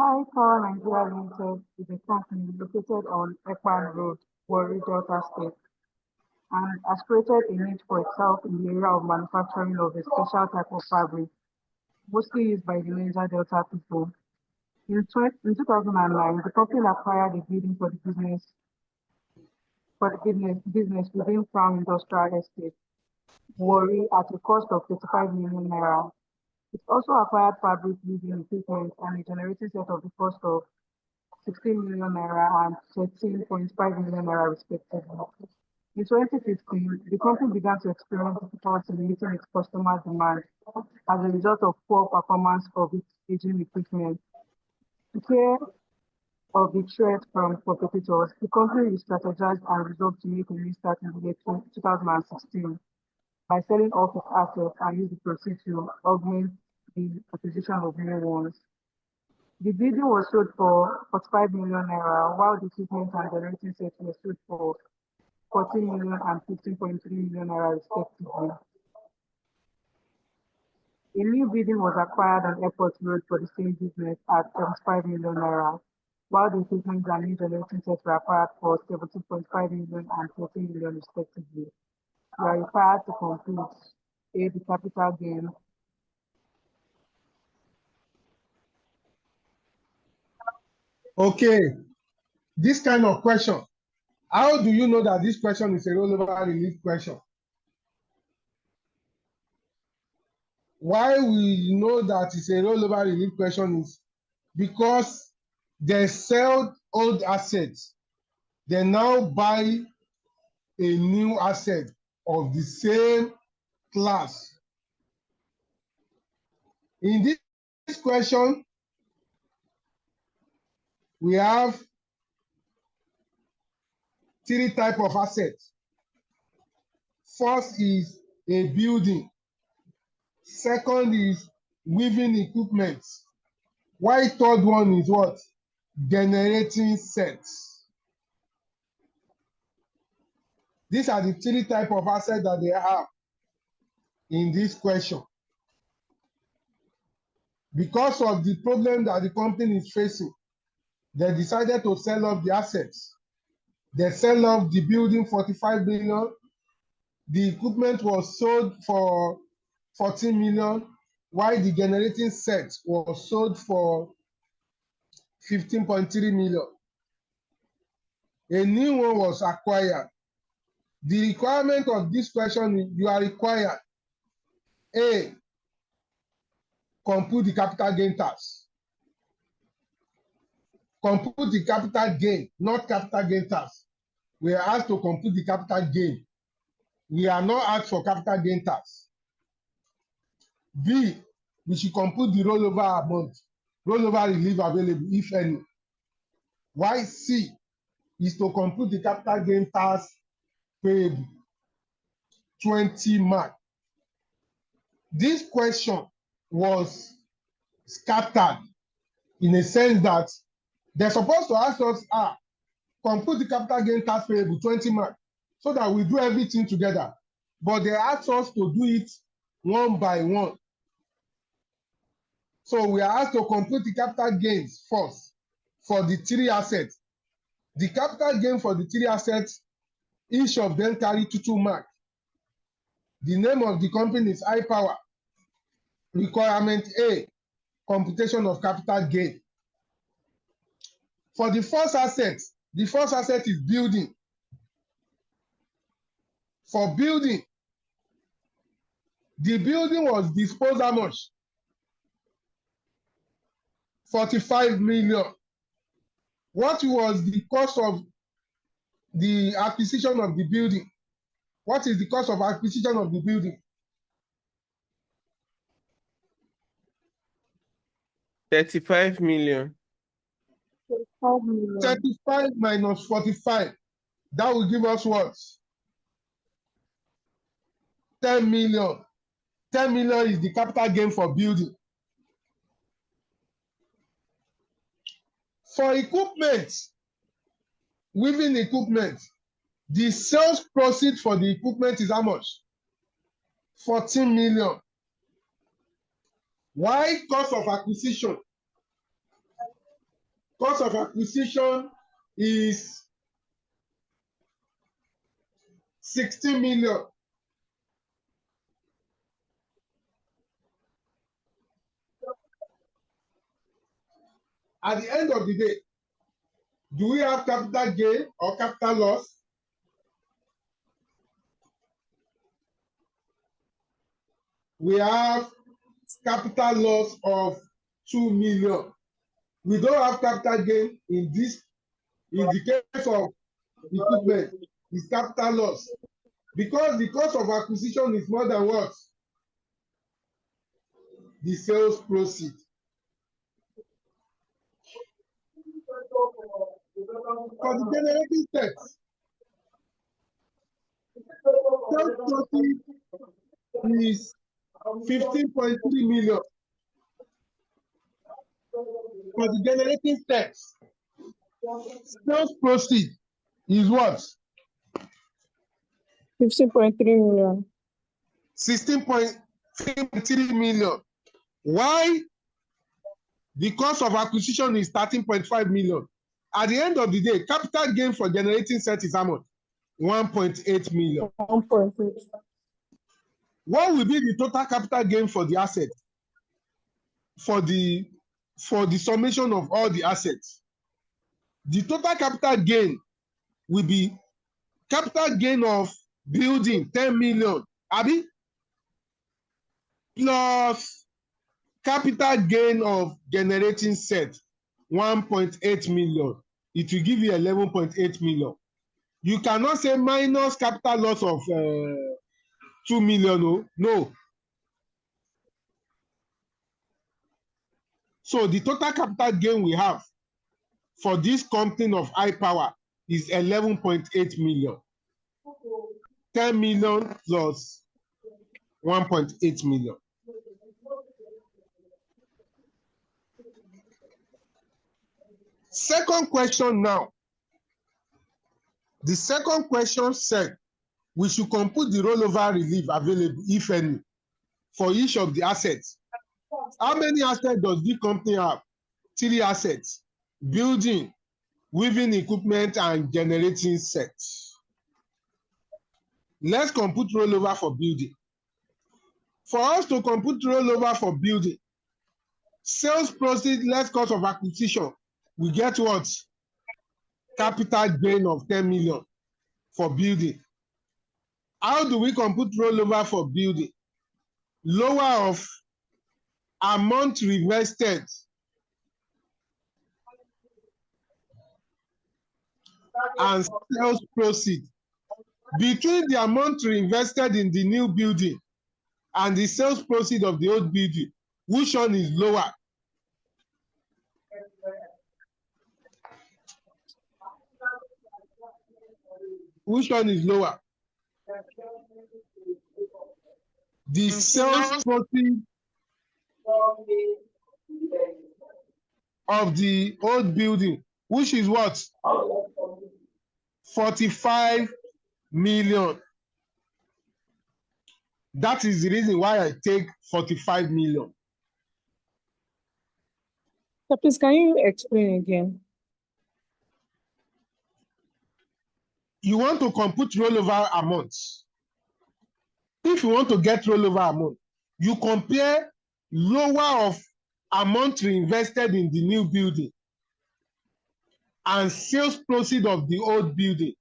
ICAN Nigeria Limited is a company located on Ekpan Road, Warri, Delta State, and has created a niche for itself in the area of manufacturing of a special type of fabric, mostly used by the Niger Delta people. In 2009, the company acquired a building for the business within Crown Industrial Estate, Warri, at a cost of 35 million naira. It also acquired fabric weaving equipment and a generating set of the cost of 16 million naira and 13.5 million naira respectively. In 2015, the company began to experience difficulty in meeting its customer demand as a result of poor performance of its aging equipment. To clear of the threat from competitors, the company re-strategized and resolved to make a new start in the year 2016 by selling off its assets and use the proceeds to augment the acquisition of new ones. The building was sold for 45 million naira, while the equipment and generating sets were sold for 14 million and 15.3 million naira respectively. A new building was acquired on Airport Road for the same business at 75 million naira, while the equipment and new generating sets were acquired for 17.5 million and 14 million respectively. You are required to complete A, the capital gain. Okay, this kind of question, how do you know that this question is a rollover relief question? Why we know that it's a rollover relief question is because they sell old assets, they now buy a new asset of the same class. In this question, we have three types of assets. First is a building. Second is weaving equipment. While third one is what? Generating sets. These are the three types of assets that they have in this question. Because of the problem that the company is facing, they decided to sell off the assets. They sell off the building 45 million. The equipment was sold for 14 million, while the generating set was sold for 15.3 million. A new one was acquired. The requirement of this question is you are required, A, compute the capital gain tax. Compute the capital gain, not capital gain tax. We are asked to compute the capital gain. We are not asked for capital gain tax. B, we should compute the rollover amount, rollover relief available, if any. Why C is to compute the capital gain tax payable, 20 mark. This question was scattered in a sense that they're supposed to ask us, compute the capital gain tax payable, 20 mark, so that we do everything together. But they asked us to do it one by one. So we are asked to compute the capital gains first for the three assets. The capital gain for the three assets, each of them carry 2 mark. The name of the company is iPower. Requirement A, computation of capital gain. For the first asset is building. For building, the building was disposed how much? 45 million. What was the cost of the acquisition of the building? What is the cost of acquisition of the building? 35 million. 35 million. 35 minus 45. That will give us what? 10 million. 10 million is the capital gain for building. For equipment, weaving equipment, the sales proceed for the equipment is how much? 14 million. Why cost of acquisition Cost of acquisition is 16 million. At the end of the day, do we have capital gain or capital loss? We have capital loss of 2 million. We don't have capital gain in this. In the case of equipment, it's capital loss because the cost of acquisition is more than what? The sales proceed. For the generating set, sales proceed is 15.3 million. For the generating steps, sales proceed is what? 15.3 million. 16.3 million. Why? The cost of acquisition is 13.5 million. At the end of the day, capital gain for generating set is how much? 1.8 million. 1.8. What will be the total capital gain for the asset? For the summation of all the assets. The total capital gain will be capital gain of building 10 million, Abi, plus capital gain of generating set 1.8 million. It will give you 11.8 million. You cannot say minus capital loss of 2 million. No. So the total capital gain we have for this company of high power is 11.8 million. 10 million plus 1.8 million. Second question now. The second question said we should compute the rollover relief available, if any, for each of the assets. How many assets does the company have? 3 assets: building, weaving equipment, and generating sets. Let's compute rollover for building. For us to compute rollover for building, sales proceeds less cost of acquisition, we get what? Capital gain of 10 million for building. How do we compute rollover for building? Lower of amount reinvested and sales proceed. Between the amount reinvested in the new building and the sales proceed of the old building, which one is lower? Which one is lower? The sales proceed of the old building, which is what? 45 million. That is the reason why I take 45 million. So please, can you explain again? You want to compute rollover amounts. If you want to get rollover amount, you compare lower of amount reinvested in the new building and sales proceed of the old building.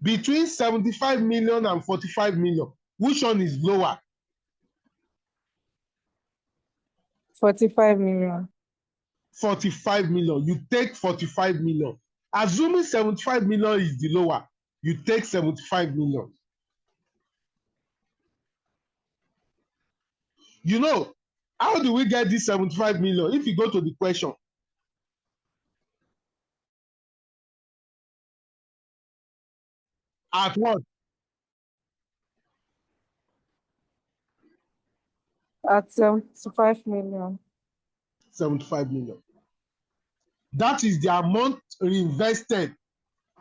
Between 75 million and 45 million, which one is lower? 45 million. 45 million. You take 45 million. Assuming 75 million is the lower, you take 75 million. You know, how do we get this 75 million? If you go to the question, at what? At 75 million. 75 million. That is the amount reinvested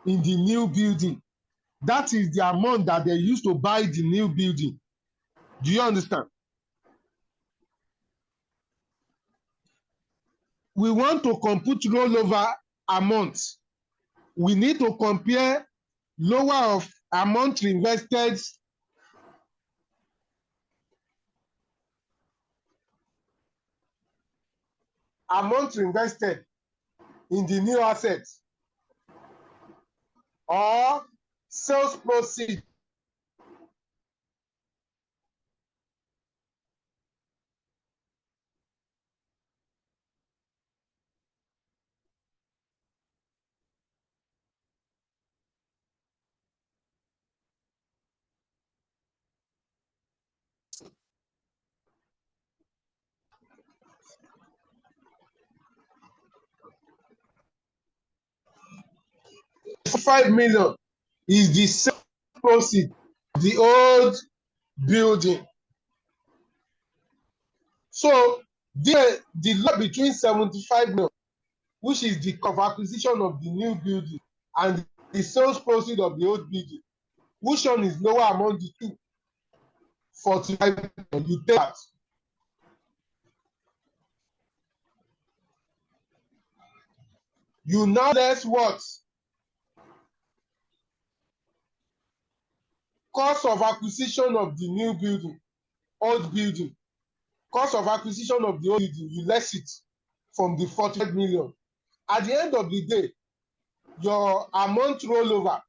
in the new building. That is the amount that they used to buy the new building. Do you understand? we want to compute rollover amount, we need to compare lower of amount invested in the new asset or sales proceed $5 million is the sales proceed of the old building. So the lot between 75 million, which is the cost of acquisition of the new building, and the sales proceed of the old building, which one is lower among the two? 45 million. You take that. You now less what? Cost of acquisition of the new building, old building. Cost of acquisition of the old building, you less it from the 45 million. At the end of the day, your amount rollover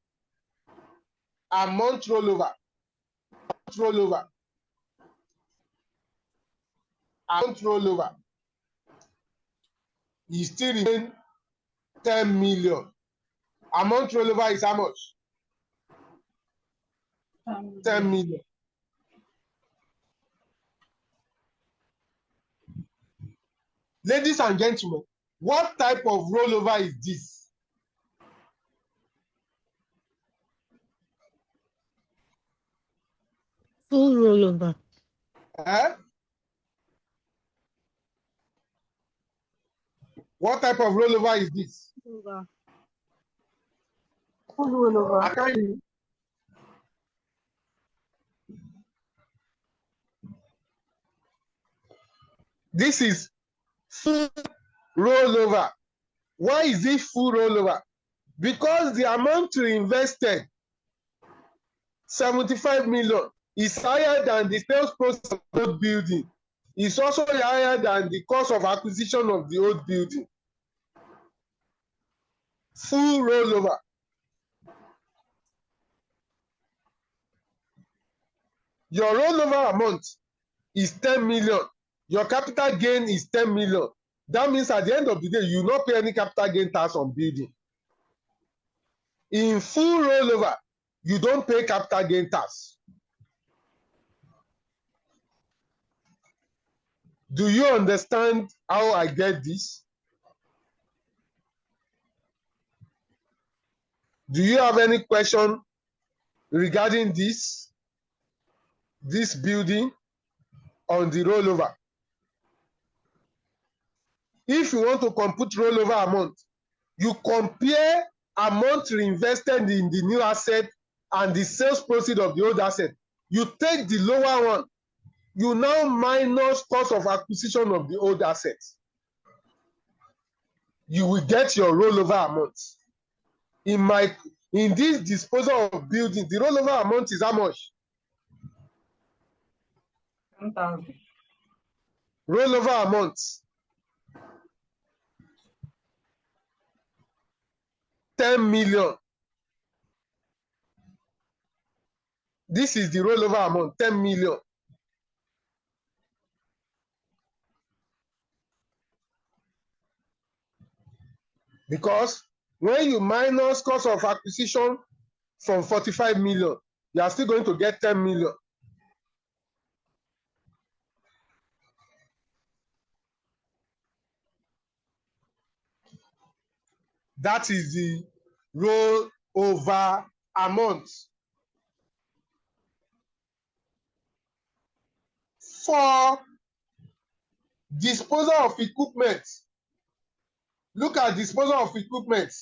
is still remain 10 million. Amount rollover is how much? 10 million. Ladies and gentlemen, what type of rollover is this? Full rollover. What type of rollover is this? Full rollover. I can't hear you. This is full rollover. Why is it full rollover? Because the amount you invested, 75 million, is higher than the sales process of the old building. It's also higher than the cost of acquisition of the old building. Full rollover. Your rollover amount is 10 million. Your capital gain is 10 million. That means at the end of the day, you will not pay any capital gain tax on building. In full rollover, you don't pay capital gain tax. Do you understand how I get this? Do you have any question regarding this building on the rollover? If you want to compute rollover amount, you compare amount reinvested in the new asset and the sales proceed of the old asset. You take the lower one, you now minus cost of acquisition of the old assets. You will get your rollover amount. In this disposal of building, the rollover amount is how much? 10,000. Rollover amount 10 million. This is the rollover amount, 10 million. Because when you minus cost of acquisition from 45 million, you are still going to get 10 million. That is the rollover amount. For disposal of equipment, look at disposal of equipment.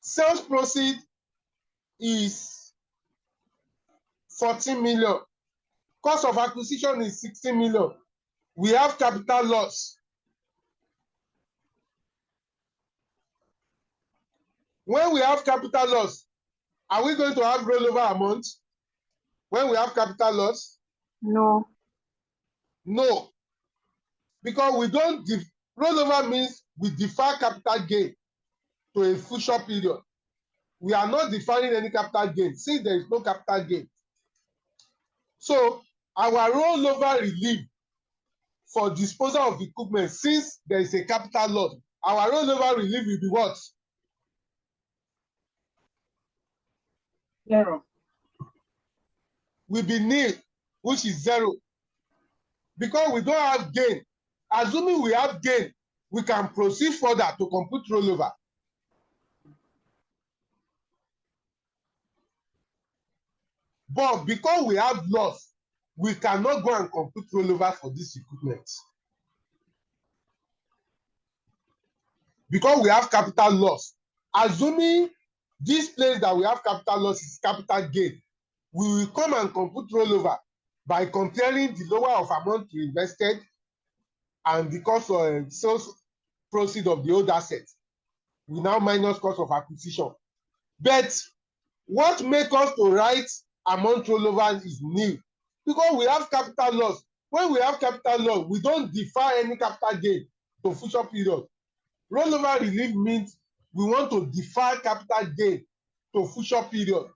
Sales proceed is 14 million. Cost of acquisition is 16 million. We have capital loss When we have capital loss, are we going to have rollover amount? When we have capital loss? No. No. Because we don't, rollover means we defer capital gain to a future period. We are not deferring any capital gain since there is no capital gain. So our rollover relief for disposal of equipment, since there is a capital loss, our rollover relief will be what? Zero. Will be nil, which is zero. Because we don't have gain. Assuming we have gain, we can proceed further to compute rollover. But because we have loss, we cannot go and compute rollover for this equipment. Because we have capital loss. Assuming this place that we have capital loss is capital gain, we will come and compute rollover by comparing the lower of amount invested and the cost of sales proceed of the old asset. We now minus cost of acquisition. But what makes us to write amount rollover is nil, because we have capital loss. When we have capital loss, we don't defer any capital gain to future period. Rollover relief means we want to defer capital gain to future period.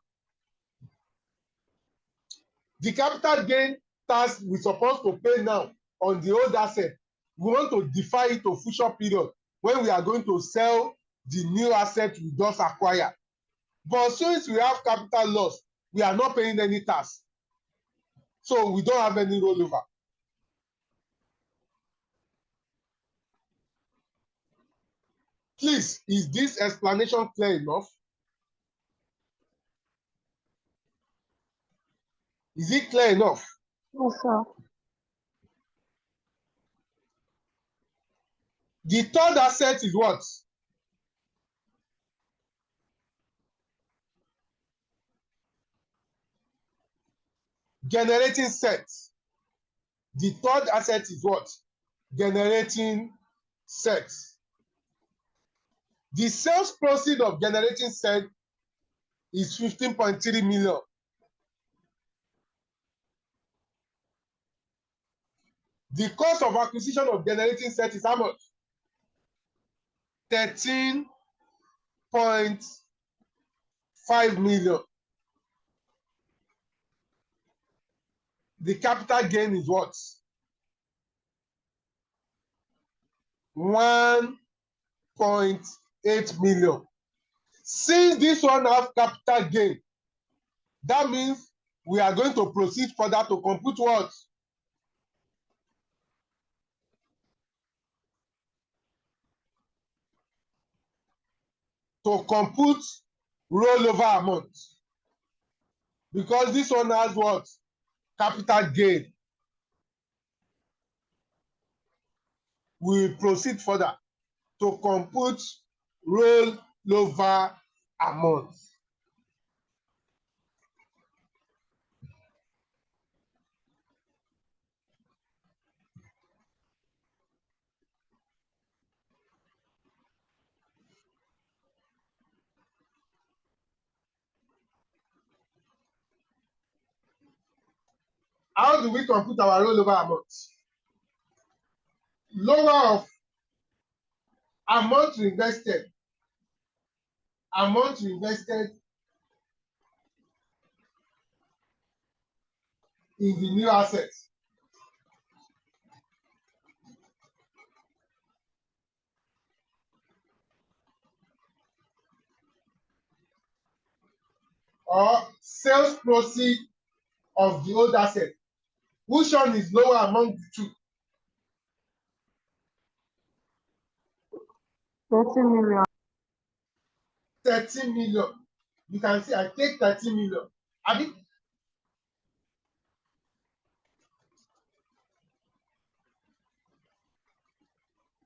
The capital gain tax we're supposed to pay now on the old asset, we want to defer it to future period when we are going to sell the new asset we just acquired. But since we have capital loss, we are not paying any tax. So we don't have any rollover. Please, is this explanation clear enough? Is it clear enough? Yes, sir. The third asset is what? Generating set. The third asset is what? Generating set. The sales proceed of generating set is 15.3 million. The cost of acquisition of generating set is how much? 13.5 million. The capital gain is what? 1.8 million. Since this one have capital gain, that means we are going to proceed further to compute what? To compute rollover amount. Because this one has what? Capital gain. We will proceed further to compute rollover amount. How do we compute our rollover amount? Lower of amount invested. Amount invested in the new assets. Or sales proceed of the old asset. Which one is lower among the two? 30 million. 30 million. You can see I take 30 million. Abi,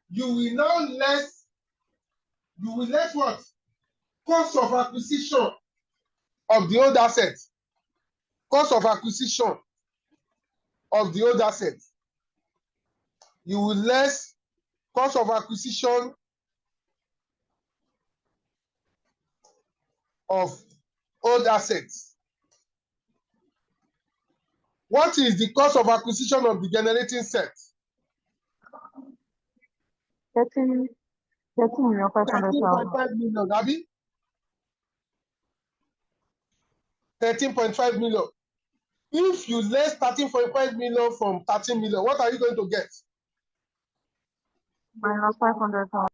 you will less what? Cost of acquisition of the old asset. Cost of acquisition of the old asset. You will less cost of acquisition of old assets. What is the cost of acquisition of the generating set? 13,500,000. 13.5 million, Abby? 13.5 million. If you less 13.5 million from 13 million, what are you going to get? Minus 500,000.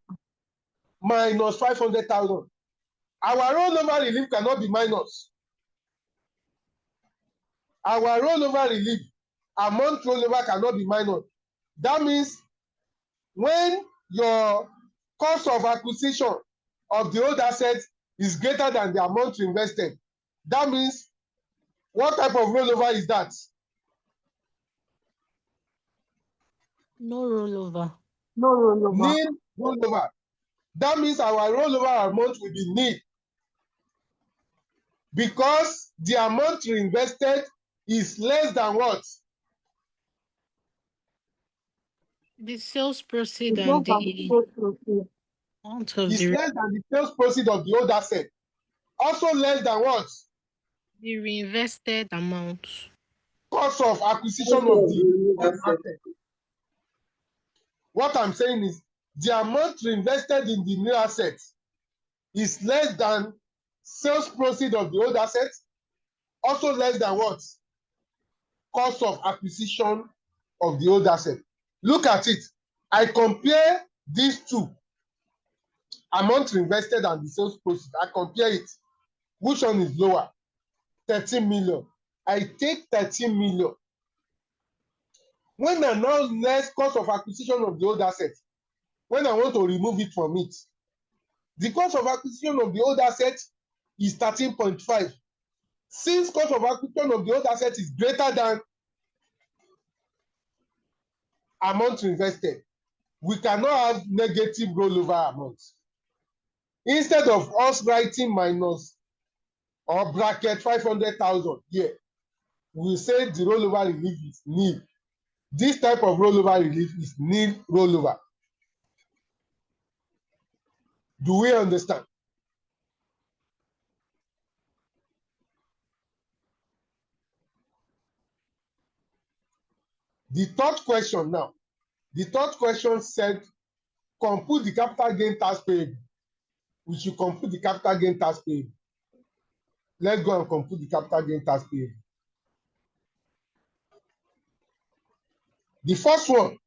Minus 500,000. Our rollover relief cannot be minus. Our rollover relief, amount rollover cannot be minus. That means when your cost of acquisition of the old asset is greater than the amount invested, that means what type of rollover is that? No rollover. No rollover. Nil rollover. That means our rollover amount will be nil because the amount reinvested is less than what? The sales proceed It's and less than the the sales proceeds. amount of It's less than the sales proceed of the old asset. Also less than what? the reinvested amount. Cost of acquisition of the old asset. What I'm saying is the amount reinvested in the new asset is less than sales proceed of the old asset, also less than what? Cost of acquisition of the old asset. Look at it. I compare these two, amount invested and the sales proceed. I compare it. Which one is lower? 13 million. I take 13 million. When I now less cost of acquisition of the old asset, when I want to remove it from it, the cost of acquisition of the old asset is 13.5. Since cost of acquisition of the old asset is greater than amount invested, we cannot have negative rollover amounts. Instead of us writing minus or bracket 500,000 here, we say the rollover relief is nil. This type of rollover relief is nil rollover. Do we understand? The third question now. The third question said, compute the capital gain tax payable. We should compute the capital gain tax payable. Let's go and compute the capital gain tax payable. The first one,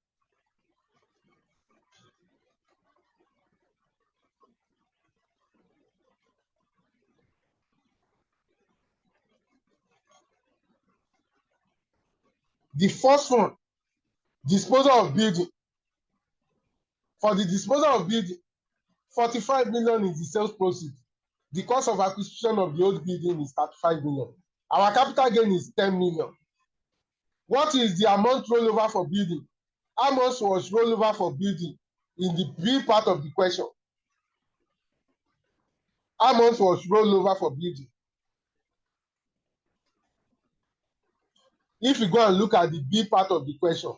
disposal of building. For the disposal of building, 45 million is the sales proceed. The cost of acquisition of the old building is 35 million. Our capital gain is 10 million. What is the amount rollover for building? How much was rollover for building in the B part of the question? How much was rollover for building? If you go and look at the B part of the question,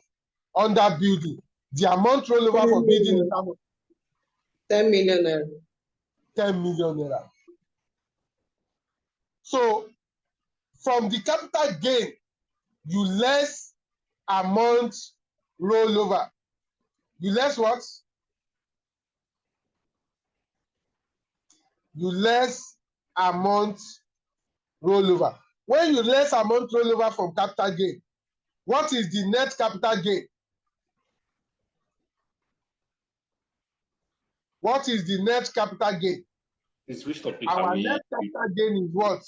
under building, the amount rollover for building is how much? 10 million naira. 10 million naira. So from the capital gain, you less amount rollover. You less what? You less amount rollover. When you less amount rollover from capital gain, what is the net capital gain? What is the net capital gain? It's which topic? Our net capital gain is what?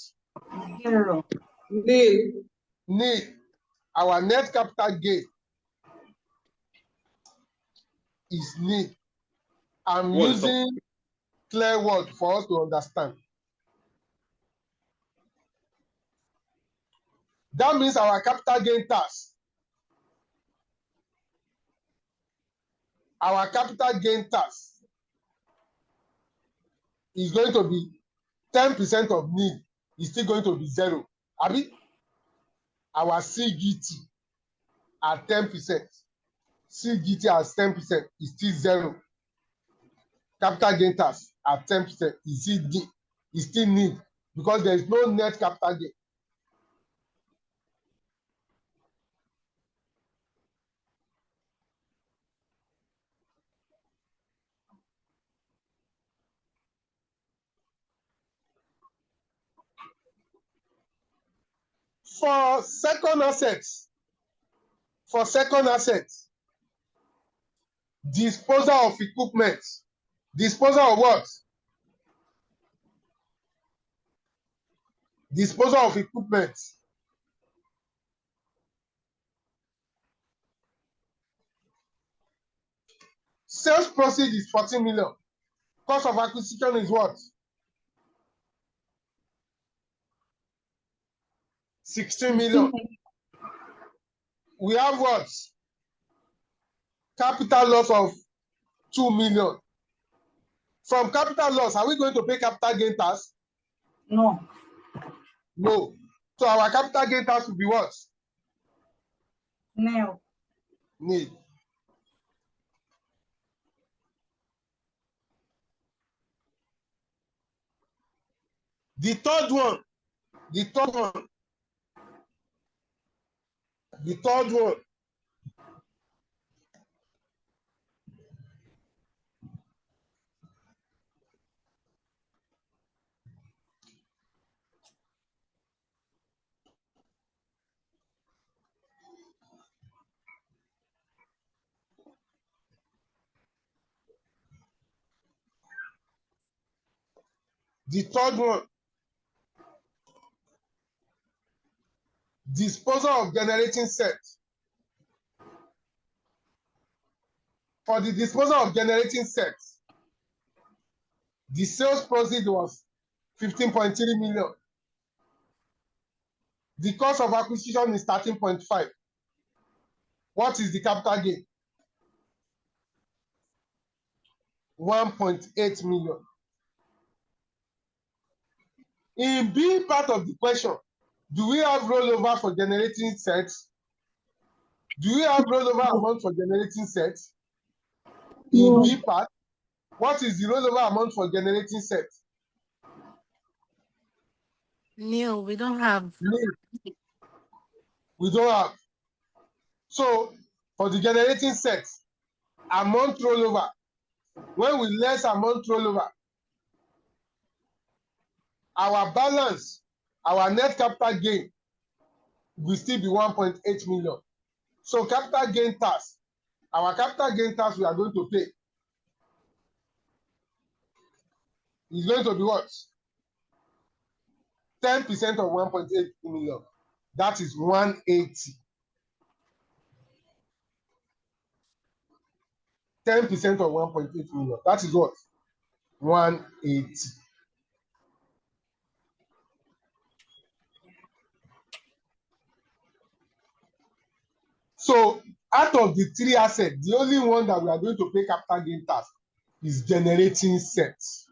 Zero. Nil. Nil. Our net capital gain is nil. I'm using clear word for us to understand. That means our capital gain tax. Our capital gain tax is going to be 10% of nil. Is still going to be zero. Abi? Our CGT at 10%. CGT at 10% is still zero. Capital gain tax at 10% is still nil. because there is no net capital gain. For second assets, disposal of equipment, disposal of what? Disposal of equipment. Sales proceed is 14 million. Cost of acquisition is what? 16 million. We have what? Capital loss of 2 million. From capital loss, are we going to pay capital gain tax? No. No. So our capital gain tax will be what? No. Need. The third one. The third one. The third one. Disposal of generating set. For the disposal of generating sets, the sales proceed was 15.3 million. The cost of acquisition is 13.5. What is the capital gain? 1.8 million. In B part of the question, do we have rollover for generating sets? Do we have rollover amount for generating sets? In B part, what is the rollover amount for generating sets? No, we don't have. We don't have. So for the generating sets, amount rollover, when we less amount rollover, our balance, our net capital gain will still be 1.8 million. So capital gain tax, our capital gain tax we are going to pay is going to be what? 10% of 1.8 million. That is 180. 10% of 1.8 million. That is what? 180. So out of the three assets, the only one that we are going to pay capital gain tax is generating sets.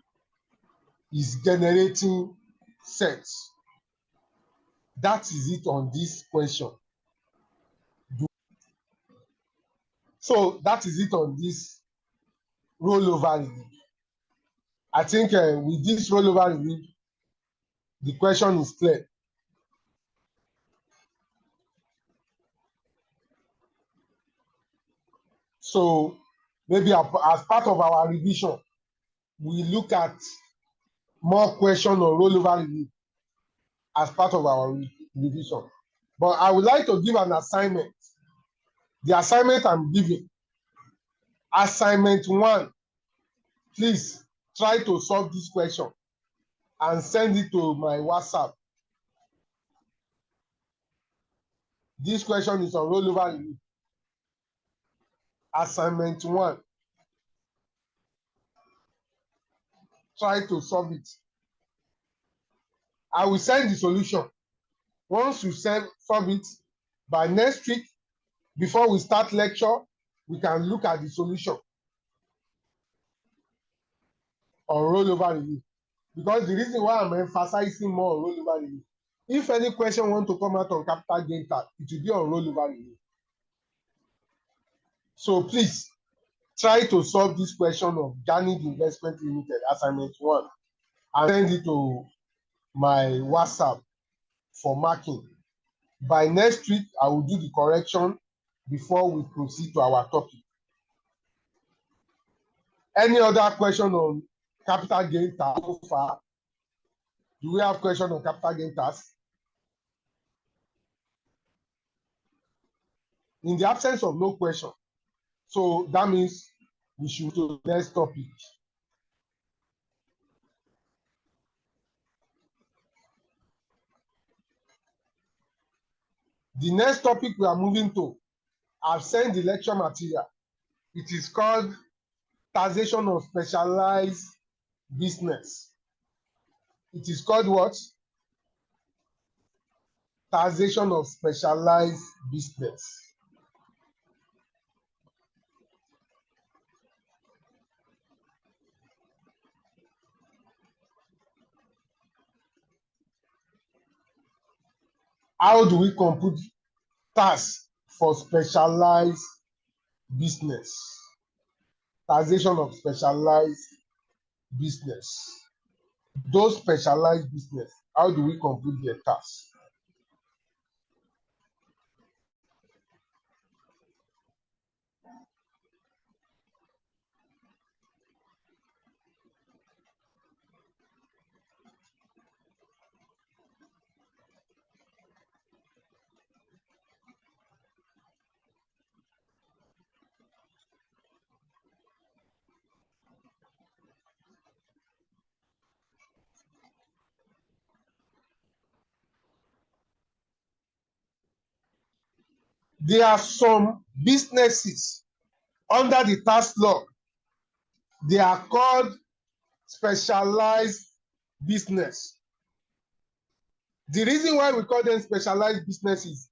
That is it on this question. So that is it on this rollover review. I think with this rollover review, the question is clear. So maybe as part of our revision, we look at more questions on rollover review as part of our revision. But I would like to give an assignment. The assignment I'm giving, assignment 1, please try to solve this question and send it to my WhatsApp. This question is on rollover review. Assignment 1. Try to solve it. I will send the solution. Once you solve it, by next week, before we start lecture, we can look at the solution on rollover review. Because the reason why I'm emphasizing more on rollover review, if any question want to come out on capital gain tax, it will be on rollover review. So please try to solve this question of Granite Investment Limited, assignment 1, and send it to my WhatsApp for marking. By next week, I will do the correction before we proceed to our topic. Any other question on capital gain tax so far? Do we have question on capital gain tax? In the absence of no question, so that means we should go to the next topic. The next topic we are moving to, I've sent the lecture material. It is called taxation of specialized business. It is called what? Taxation of specialized business. How do we compute tax for specialized business? Taxation of specialized business. Those specialized business, how do we compute their tax? There are some businesses under the tax law. They are called specialized business. The reason why we call them specialized businesses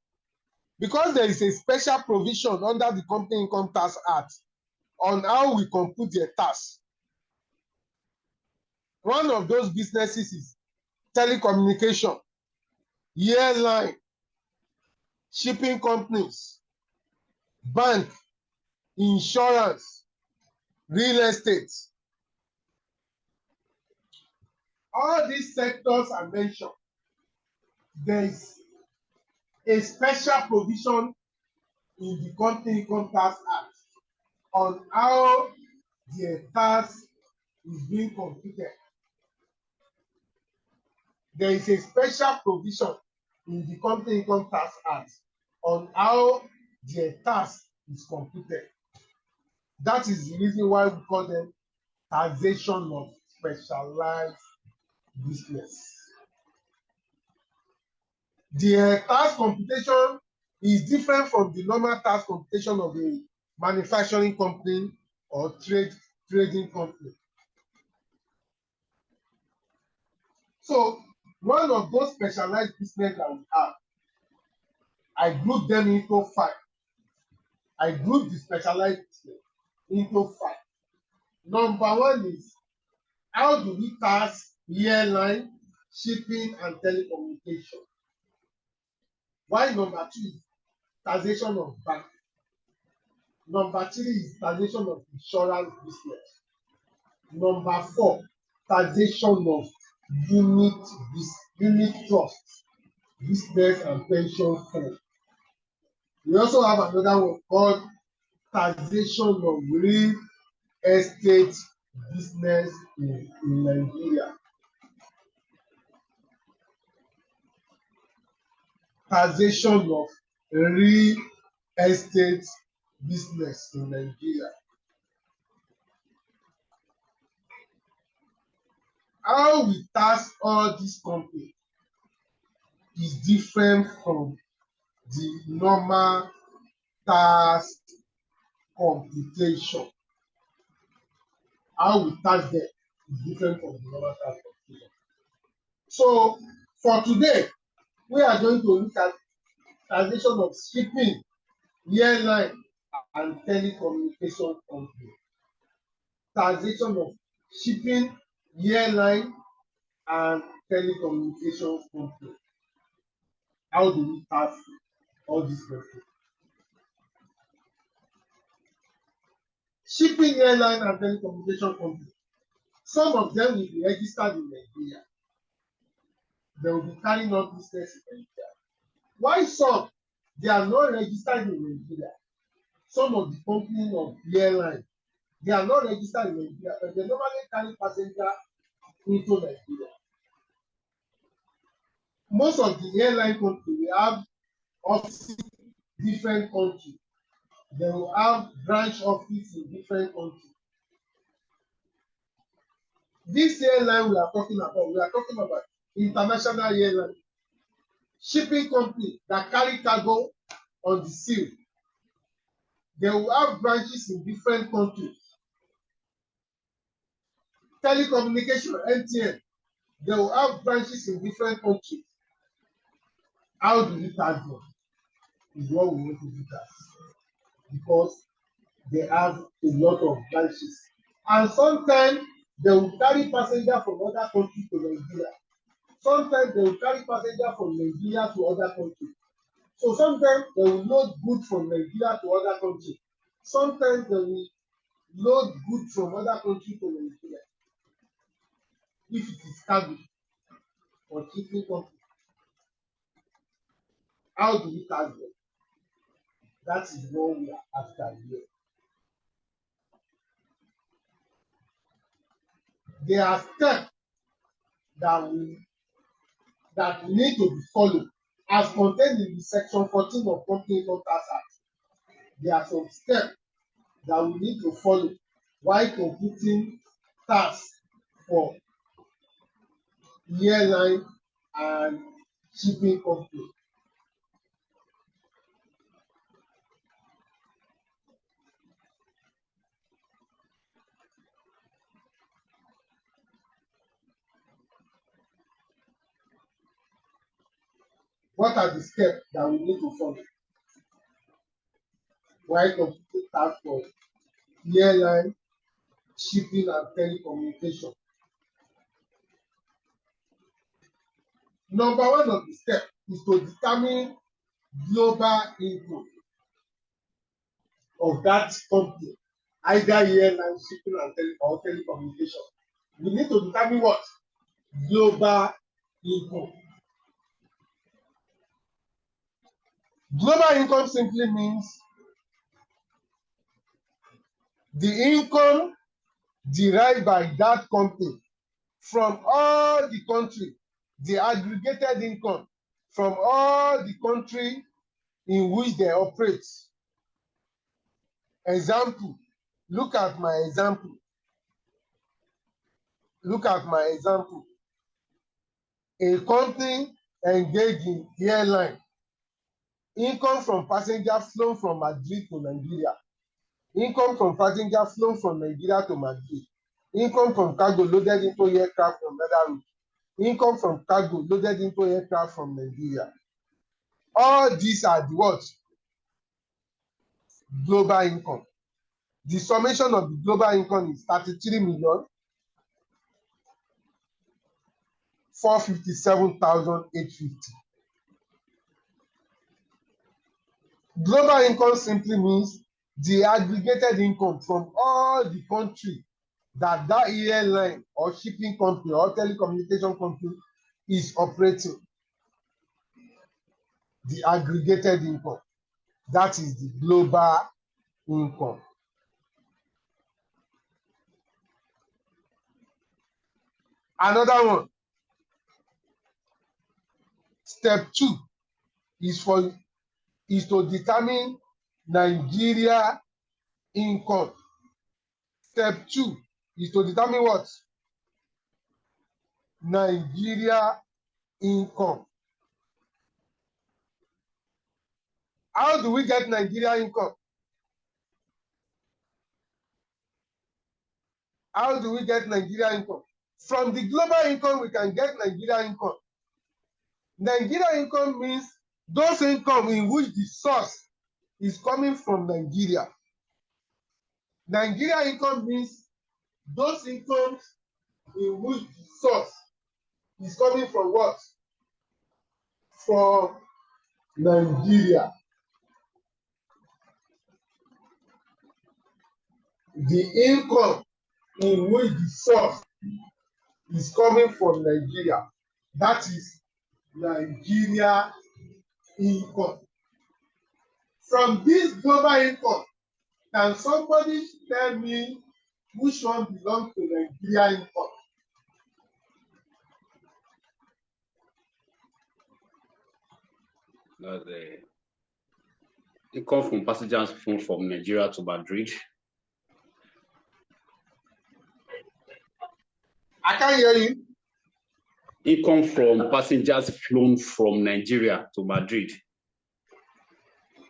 because there is a special provision under the Company Income Tax Act on how we compute their tax. One of those businesses is telecommunication, airline, shipping companies, bank, insurance, real estate. All these sectors are mentioned. There is a special provision in the Company Income Tax Act on how their tax is being computed. There is a special provision in the Company Income Tax Act on how their tax is computed. That is the reason why we call them taxation of specialized business. The tax computation is different from the normal tax computation of a manufacturing company or trading company. So one of those specialized business that we have, I group them into 5. I group the specialized business into 5. Number 1 is how do we tax airline, shipping, and telecommunication? While number 2 is taxation of bank. Number 3 is taxation of insurance business. Number 4, taxation of unit trust, business and pension fund. We also have another one called taxation of real estate business in Nigeria. Taxation of real estate business in Nigeria. How we tax all these companies is different from the normal tax computation. How we tax them is different from the normal tax computation. So for today, we are going to look at taxation of shipping, airline, and telecommunication company. Taxation of shipping, airline, and telecommunication company. How do we tax all these companies? Shipping, airline, and telecommunication company. Some of them will be registered in Nigeria. they will be carrying on business in Nigeria. Why some? They are not registered in Nigeria. Some of the companies of the airline, they are not registered in Nigeria, but they normally carry passengers into Nigeria. Most of the airline companies will have offices in different countries. They will have branch office in different countries. This airline we are talking about international airline, shipping company that carry cargo on the sea. They will have branches in different countries. Telecommunication, MTN, they will have branches in different countries. How do we tax them? Is what we want to do that. Because they have a lot of branches. And sometimes they will carry passengers from other countries to Nigeria. Sometimes they will carry passengers from Nigeria to other countries. So sometimes they will load goods from Nigeria to other countries. Sometimes they will load goods from other countries to Nigeria. If it is cargo or shipping company, how do we tax them? That is what we are after here. There are steps that need to be followed as contained in the section 14 of Company Income Tax Act. There are some steps that we need to follow while computing tax for airline and shipping company. What are the steps that we need to follow while computing tax for airline, shipping, and telecommunication? Number one of the steps is to determine global income of that company, either airline, shipping, and or telecommunication. We need to determine what? Global income. Global income simply means the income derived by that company from all the country, the aggregated income from all the country in which they operate. Example, look at my example. Look at my example. A company engaged in airline. Income from passenger flown from Madrid to Nigeria. Income from passenger flown from Nigeria to Madrid. Income from cargo loaded into aircraft from Belarus. Income from cargo loaded into aircraft from Nigeria. All these are the what? Global income. The summation of the global income is 33,457,850. Global income simply means the aggregated income from all the country that airline or shipping company or telecommunication company is operating. The aggregated income. That is the global income. Another one. Step 2 is to determine Nigeria income. Step 2 is to determine what? Nigeria income. How do we get Nigeria income? How do we get Nigeria income? From the global income, we can get Nigeria income. Nigeria income means those income in which the source is coming from Nigeria. Nigeria income means those incomes in which the source is coming from what? From Nigeria. The income in which the source is coming from Nigeria. That is Nigeria income. From this global income, can somebody tell me which one belongs to Nigeria income? That's the income from passengers flown from Nigeria to Madrid. I can't hear you. Income from passengers flown from Nigeria to Madrid.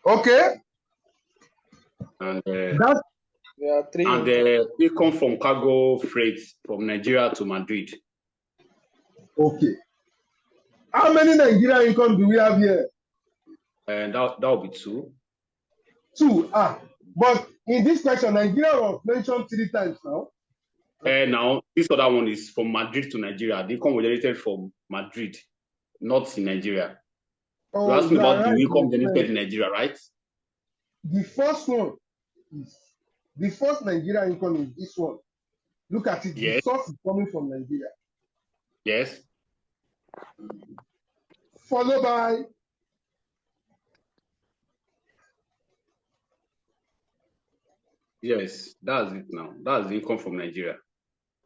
Okay. And That's There are three. and the income from cargo freight from Nigeria to Madrid. okay. How many Nigeria income do we have here? And that will be 2. 2. But in this question, Nigeria was mentioned 3 times now. Now, this other one is from Madrid to Nigeria. The income was generated from Madrid, not in Nigeria. You asked me about the income generated in Nigeria, right? The first one is the first Nigeria income is this one. Look at it. Yes. The source is coming from Nigeria. Yes. Followed by Yes, that's it now. That's the income from Nigeria.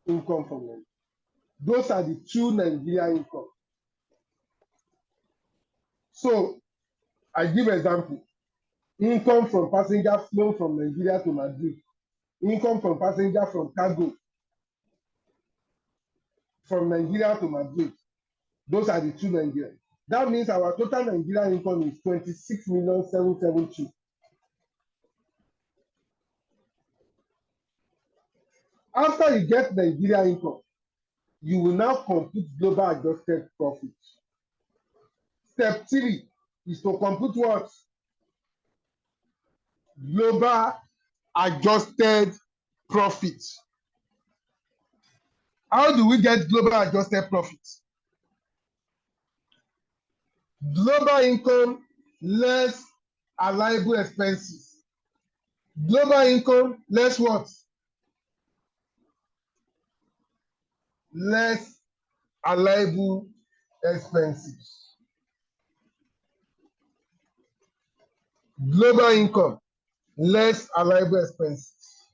income from Nigeria. Those are the 2 Nigeria income. So I give example. Income from passenger flown from Nigeria to Madrid. Income from passenger from cargo from Nigeria to Madrid. Those are the 2 Nigeria. That means our total Nigeria income is 26,772,000. After you get Nigeria income, you will now compute global adjusted profit. Step 3 is to compute what? Global adjusted profit. How do we get global adjusted profit? Global income less allowable expenses. Global income less what? Less allowable expenses. Global income less allowable expenses.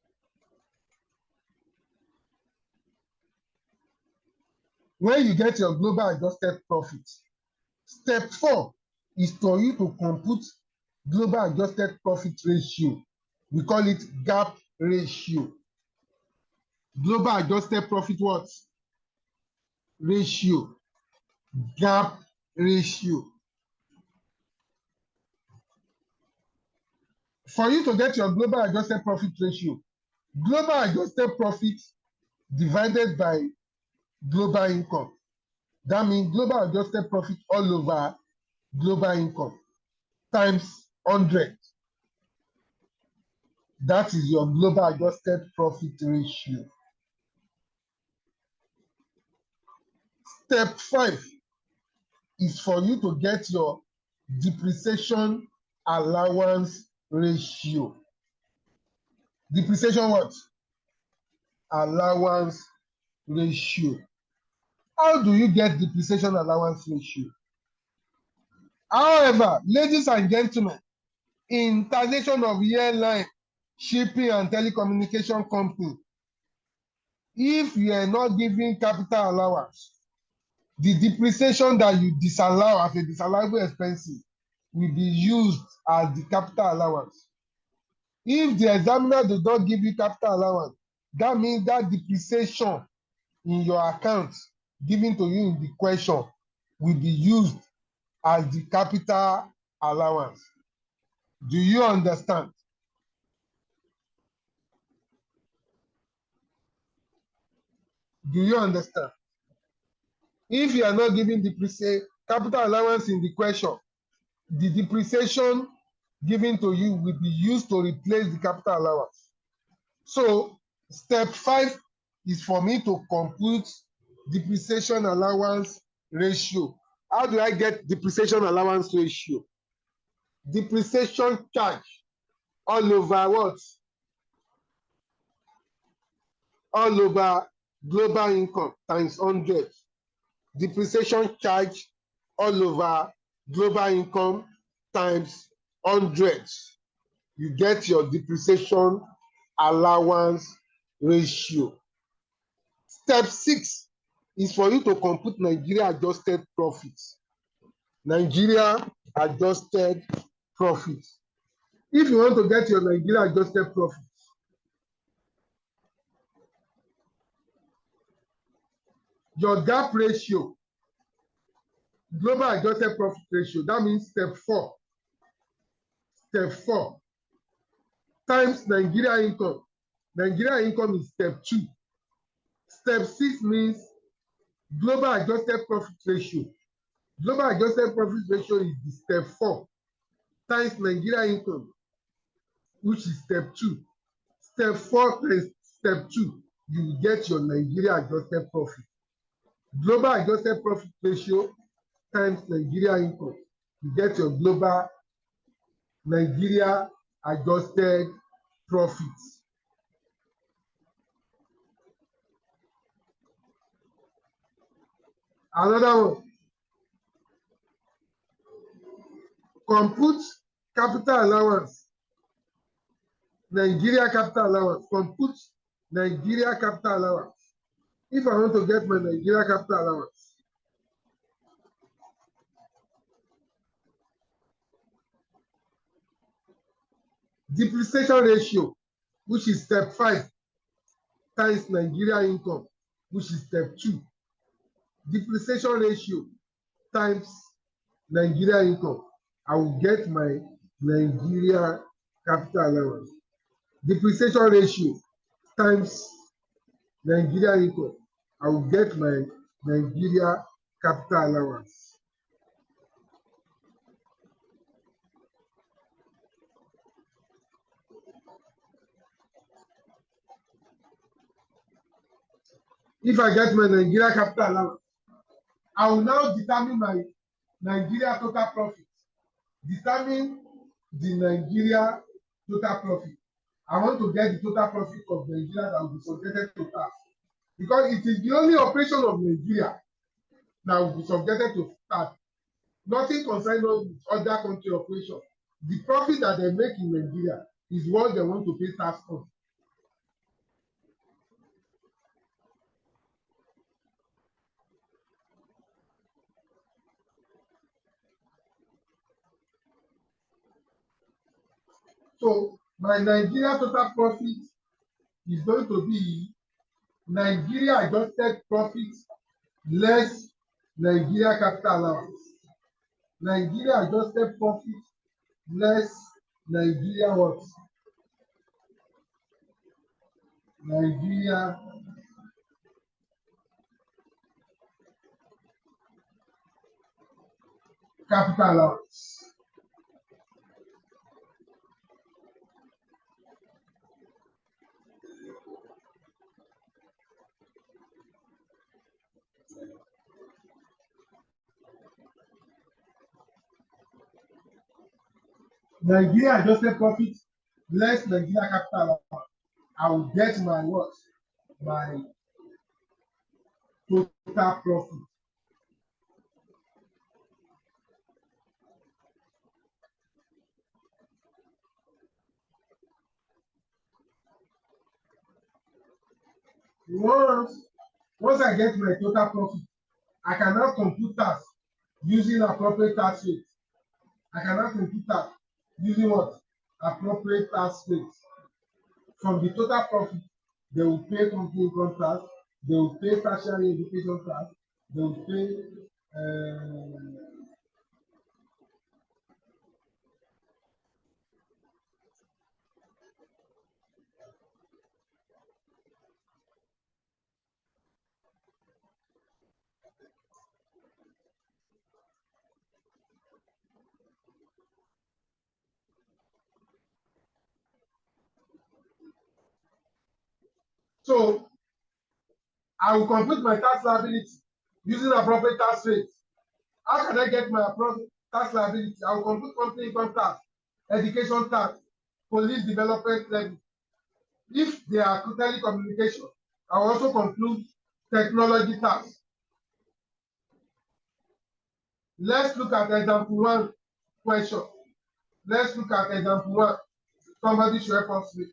When you get your global adjusted profit, step 4 is for you to compute global adjusted profit ratio. We call it gap ratio. Global adjusted profit what? Ratio. Gap ratio. For you to get your global adjusted profit ratio, global adjusted profit divided by global income. That means global adjusted profit all over global income times 100. That is your global adjusted profit ratio. Step 5 is for you to get your depreciation allowance ratio. Depreciation what? Allowance ratio. How do you get depreciation allowance ratio? However, ladies and gentlemen, in taxation of airline, shipping and telecommunication company, if you are not giving capital allowance, the depreciation that you disallow as a disallowable expenses will be used as the capital allowance. If the examiner does not give you capital allowance, that means that depreciation in your account given to you in the question will be used as the capital allowance. Do you understand? Do you understand? If you are not giving capital allowance in the question, the depreciation given to you will be used to replace the capital allowance. So step 5 is for me to compute depreciation allowance ratio. How do I get depreciation allowance ratio? Depreciation charge all over what? All over global income times 100. Depreciation charge all over global income times 100. You get your depreciation allowance ratio. Step 6 is for you to compute Nigeria adjusted profits. Nigeria adjusted profits. If you want to get your Nigeria adjusted profits, your gap ratio, global adjusted profit ratio, that means step 4. Step 4 times Nigeria income. Nigeria income is step 2. Step 6 means global adjusted profit ratio. Global adjusted profit ratio is the step 4 times Nigeria income, which is step 2. Step 4 times step 2, you will get your Nigeria adjusted profit. Global adjusted profit ratio times Nigeria income, you get your global Nigeria adjusted profits. Another one, compute capital allowance. Nigeria capital allowance. Compute Nigeria capital allowance. If I want to get my Nigeria capital allowance, depreciation ratio, which is step 5, times Nigeria income, which is step 2. Depreciation ratio times Nigeria income, I will get my Nigeria capital allowance. Depreciation ratio times Nigeria income, I will get my Nigeria capital allowance. If I get my Nigeria capital allowance, I will now determine my Nigeria total profit. Determine the Nigeria total profit. I want to get the total profit of Nigeria that will be subjected to tax, because it is the only operation of Nigeria that will be subjected to tax. Nothing concerning other country operation. The profit that they make in Nigeria is what they want to pay tax on. So my Nigeria total profit is going to be Nigeria adjusted profit less Nigeria capital allowance. Nigeria adjusted profit less Nigeria what? Nigeria capital allowance. Nigeria adjusted profit less Nigeria capital allowance. I will get my what? My total profit. Once I get my total profit, I cannot compute tax using appropriate tax rate. I cannot compute tax using what? Appropriate tax rate. From the total profit, they will pay company income tax, they will pay tertiary education tax, they will pay so I will compute my tax liability using appropriate tax rate. How can I get my appropriate tax liability? I will compute company income tax, education tax, police development levy. If they are telecommunication, I will also compute technology tax. Let's look at example 1 question. Let's look at example 1. Somebody should help us with.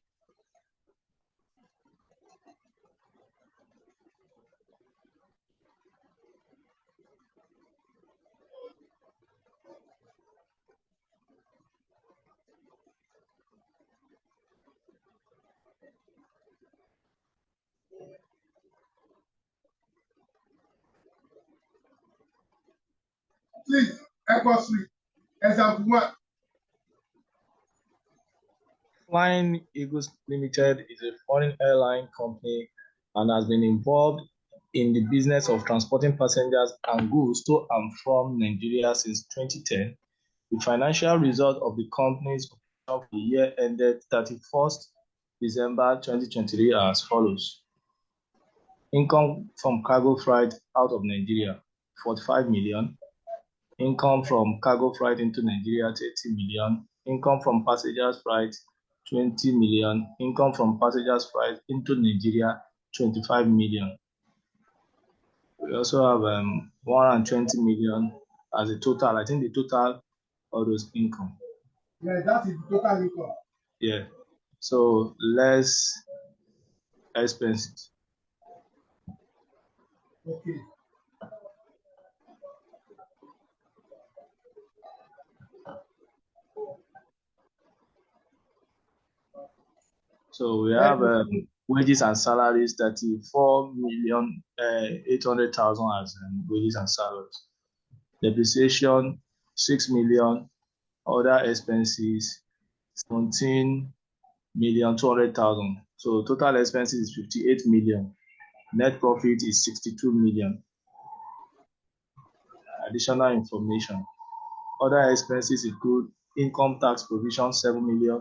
Please help us with example 1. Flying Eagles Limited is a foreign airline company and has been involved in the business of transporting passengers and goods to and from Nigeria since 2010. The financial result of the company's operation for the year ended 31st December 2023 are as follows. Income from cargo freight out of Nigeria, 45 million. Income from cargo freight into Nigeria, 30 million. Income from passengers freight, 20 million. Income from passengers freight into Nigeria, 25 million. We also have 120 million as a total. I think the total of those income. Yeah, that is the total income. Yeah. So less expenses. Okay. So we have wages and salaries, 34 million 800,000 as wages and salaries. Depreciation, 6 million. Other expenses, 17 million 200,000. So total expenses is 58 million. Net profit is 62 million. Additional information. Other expenses include income tax provision, 7 million.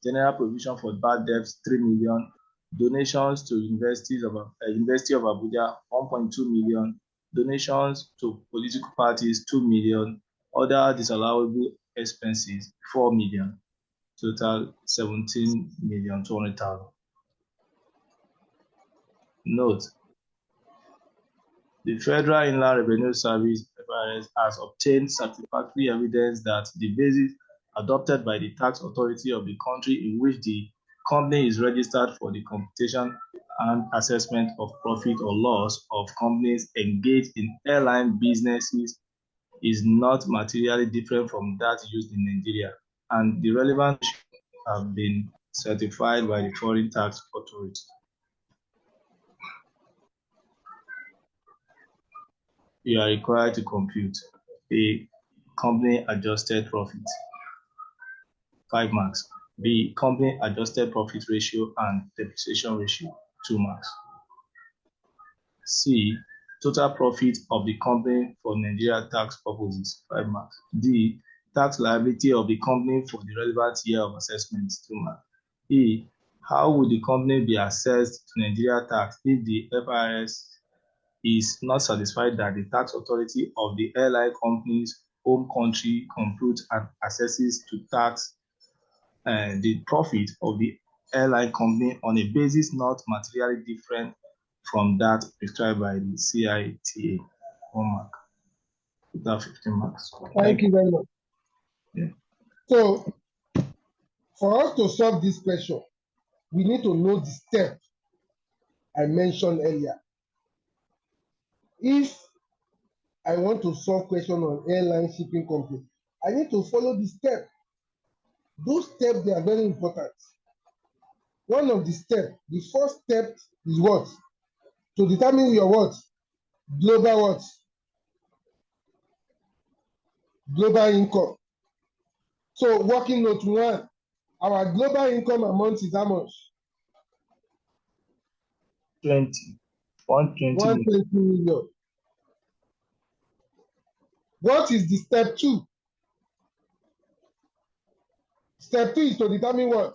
General provision for bad debts, 3 million. Donations to University of Abuja, 1.2 million. Donations to political parties, 2 million. Other disallowable expenses, 4 million. Total 17 million 200,000. Note: the Federal Inland Revenue Service (FIRS) has obtained satisfactory evidence that the basis adopted by the tax authority of the country in which the company is registered for the computation and assessment of profit or loss of companies engaged in airline businesses is not materially different from that used in Nigeria, and the relevant have been certified by the foreign tax authority. You are required to compute A, company adjusted profit, 5 marks. B, company adjusted profit ratio and depreciation ratio, 2 marks. C, total profit of the company for Nigeria tax purposes, 5 marks. D, tax liability of the company for the relevant year of assessment, 2 marks. E, how would the company be assessed to Nigeria tax if the FIRS is not satisfied that the tax authority of the airline company's home country computes and assesses to tax the profit of the airline company on a basis not materially different from that prescribed by the CITA. 1 mark. Total 15 marks. Thank you very much. Yeah. So, for us to solve this question, we need to know the step I mentioned earlier. If I want to solve question on airline shipping company, I need to follow the step. Those steps, they are very important. One of the steps, the first step is what? To determine your what? Global what? Global income. So working note 1, our global income amount is how much? 120 million. What is the step 2? Step 2 is to determine what?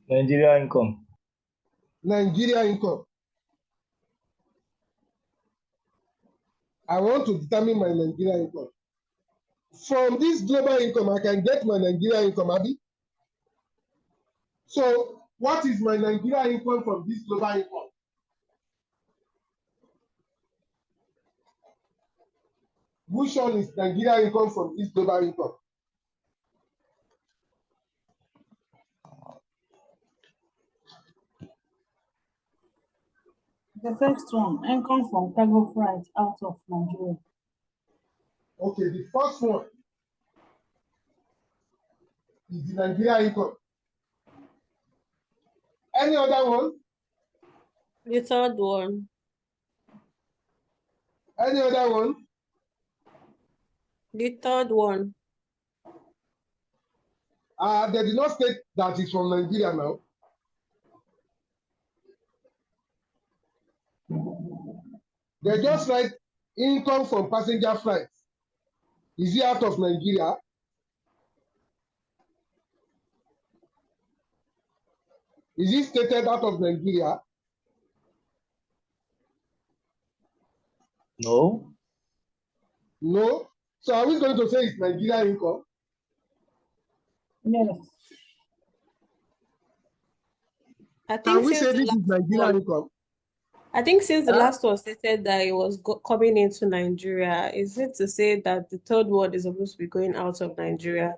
Nigeria income. Nigeria income. I want to determine my Nigeria income. From this global income, I can get my Nigeria income, Abi. So, what is my Nigeria income from this global income? Which one is Nigeria income from this global income? The first one, income from cargo freight out of Nigeria. Okay, the first one is the Nigeria income. Any other one? The third one. Any other one? The third one. They did not state that it's from Nigeria now. They just write income from passenger flights. Is it out of Nigeria? Is it stated out of Nigeria? No. No. So are we going to say it's Nigeria income? Yes. I Can think we since say the this is last Nigeria one, income? I think since the Huh? last one stated that it was coming into Nigeria, is it to say that the third one is supposed to be going out of Nigeria?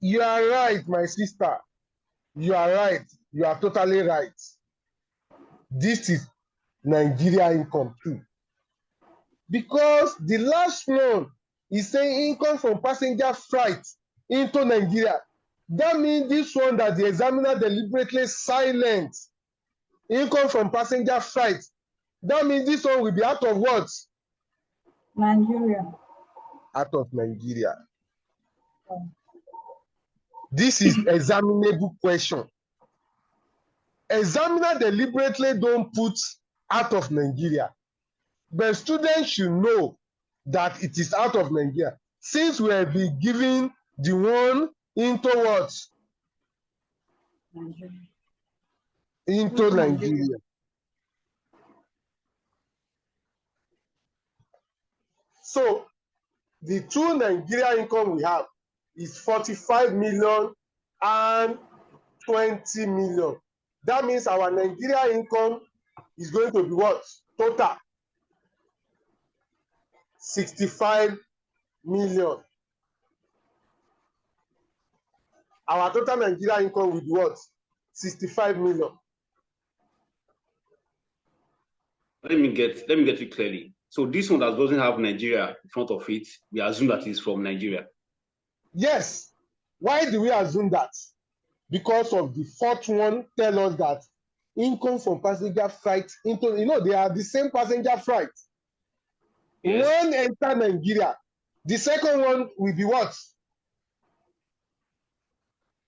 You are right, my sister. You are right. You are totally right. This is Nigeria income too. Because the last one is saying income from passenger flight into Nigeria. That means this one that the examiner deliberately silent, income from passenger flight. That means this one will be out of what? Nigeria. Out of Nigeria. This is examinable question. Examiner deliberately don't put out of Nigeria. But students should know that it is out of Nigeria. Since we have been giving the one into what? Nigeria. Into Nigeria. So the true Nigeria income we have is 45 million and 20 million. That means our Nigeria income is going to be what? Total 65 million. Our total Nigeria income will be what? 65 million. Let me get it clearly. So this one that doesn't have Nigeria in front of it, we assume that it's from Nigeria. Yes. Why do we assume that? Because of the fourth one tell us that income from passenger flight into, they are the same passenger flight. Yes. One enter Nigeria. The second one will be what?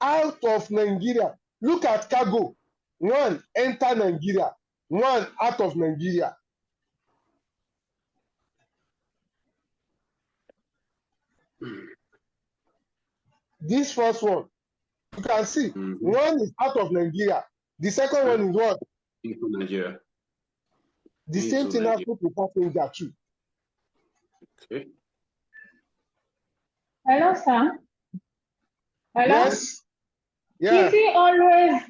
Out of Nigeria. Look at cargo. One enter Nigeria. One out of Nigeria. This first one, you can see, one is out of Nigeria. The second one is what? Into Nigeria. The same thing happens to passenger too. Okay. Hello, sir. Hello? Yes. Yeah. Is it always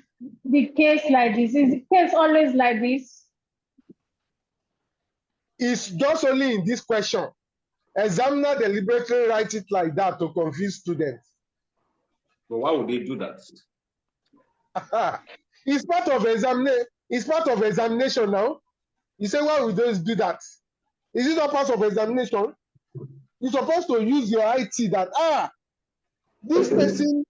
the case like this? Is the case always like this? It's just only in this question. Examiner deliberately write it like that to confuse students. But why would they do that? It's part of examination. It's part of examination now. You say, why would those do that? Is it not part of examination? You're supposed to use your IT that, this person,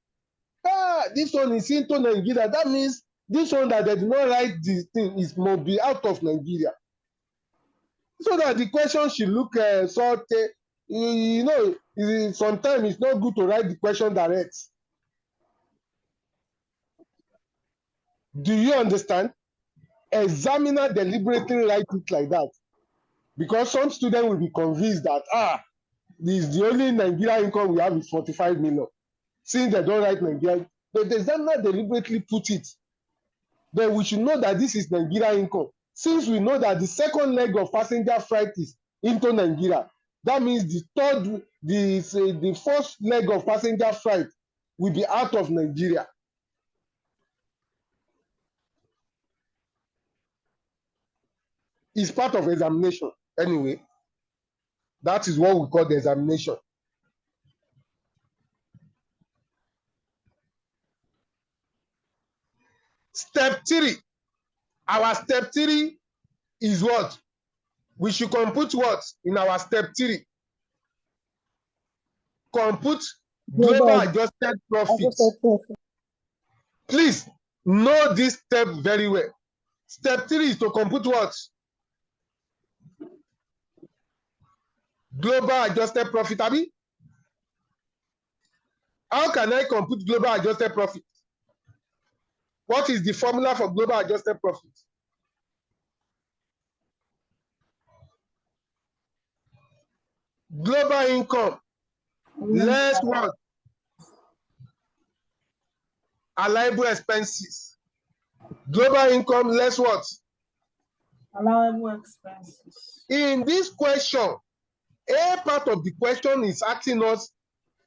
this one is into Nigeria. That means this one that they did not write this thing is must be out of Nigeria. So that the question should look sometimes it's not good to write the question direct. Do you understand? Examiner deliberately write it like that because some student will be convinced that this is the only Nigeria income we have is 45 million. Since they don't write Nigeria, but the examiner deliberately put it. Then we should know that this is Nigeria income. Since we know that the second leg of passenger flight is into Nigeria, that means the first leg of passenger flight will be out of Nigeria. It's part of examination anyway. That is what we call the examination. Step 3. Our step 3 is what? We should compute what in our step 3? Compute global adjusted profits. Please know this step very well. Step 3 is to compute what? Global adjusted profit, Abi? How can I compute global adjusted profit? What is the formula for global adjusted profit? Global income less what? Allowable expenses. Global income less what? Allowable expenses. In this question, a part of the question is asking us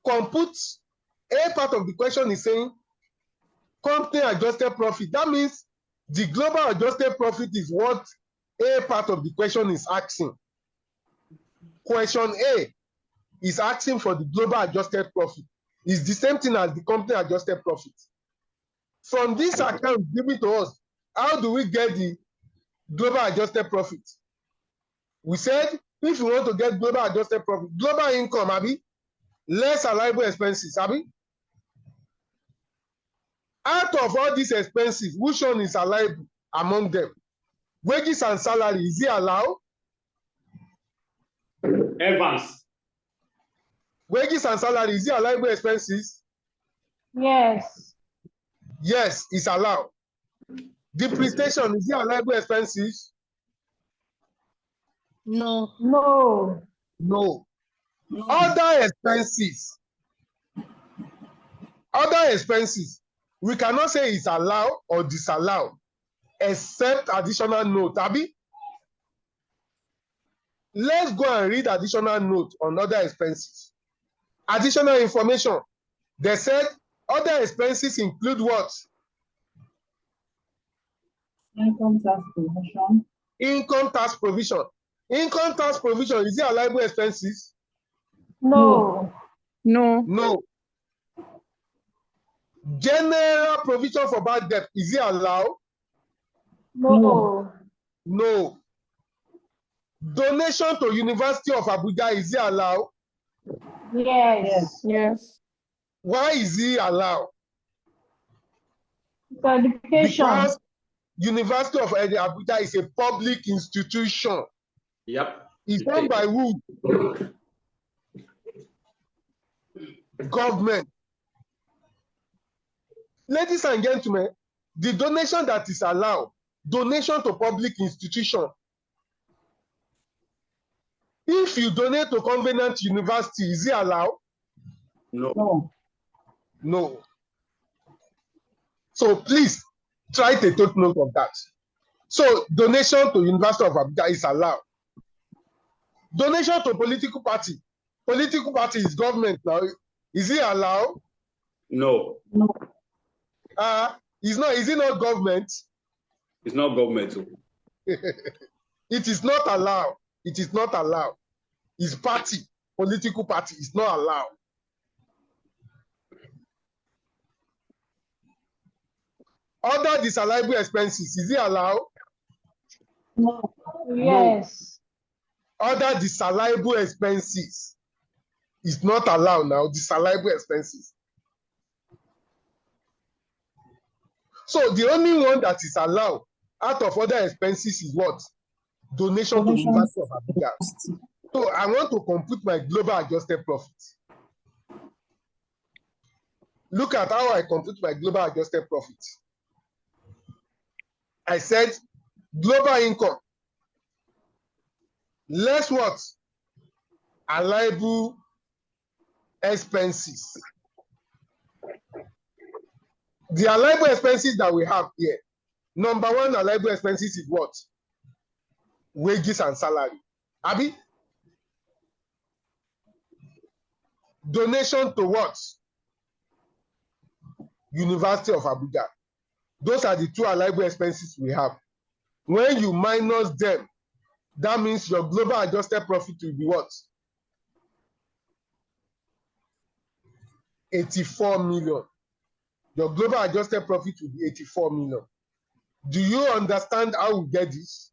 compute. A part of the question is saying company adjusted profit. That means the global adjusted profit is what a part of the question is asking. Question A is asking for the global adjusted profit. It's the same thing as the company adjusted profit. From this account given to us, how do we get the global adjusted profit? We said if we want to get global adjusted profit, global income, Abi, less allowable expenses, Abi. Out of all these expenses, which one is allowable among them? Wages and salary, is it allowed? Evans. Wages and salary, is it allowable expenses? Yes. Yes, it's allowed. Depreciation, is it allowable expenses? No. No. No. Other expenses. Other expenses, we cannot say it's allowed or disallowed, except additional note, Abi. Let's go and read additional note on other expenses. Additional information. They said other expenses include what? Income tax provision. Income tax provision. Income tax provision, is it allowable expenses? No. No. No. General provision for bad debt, is it allowed? No. No. Donation to University of Abuja, is it allowed? Yes. Yes. Why is it allowed? It's education. Because University of Abuja is a public institution. Yep. It's run by who? Government. Ladies and gentlemen, the donation that is allowed, donation to public institution. If you donate to Covenant University, is it allowed? No. No. So please try to take note of that. So donation to University of Abuja is allowed. Donation to political party. Political party is government now. Is it allowed? No. Is it not government? It's not government. It is not allowed. It is not allowed. It's party, political party is not allowed. Other disallowable expenses, is it allowed? No. Yes. No. Other disallowable expenses is not allowed now. Disallowable expenses. So the only one that is allowed out of other expenses is what? Donation to University of Abuja. So I want to compute my global adjusted profit. Look at how I compute my global adjusted profit. I said global income less what? Allowable expenses. The allowable expenses that we have here, number one allowable expenses is what? Wages and salary. Abi? Donation to what? University of Abuja. Those are the two allowable expenses we have. When you minus them, that means your global adjusted profit will be what? 84 million. Your global adjusted profit will be 84 million. Do you understand how we get this?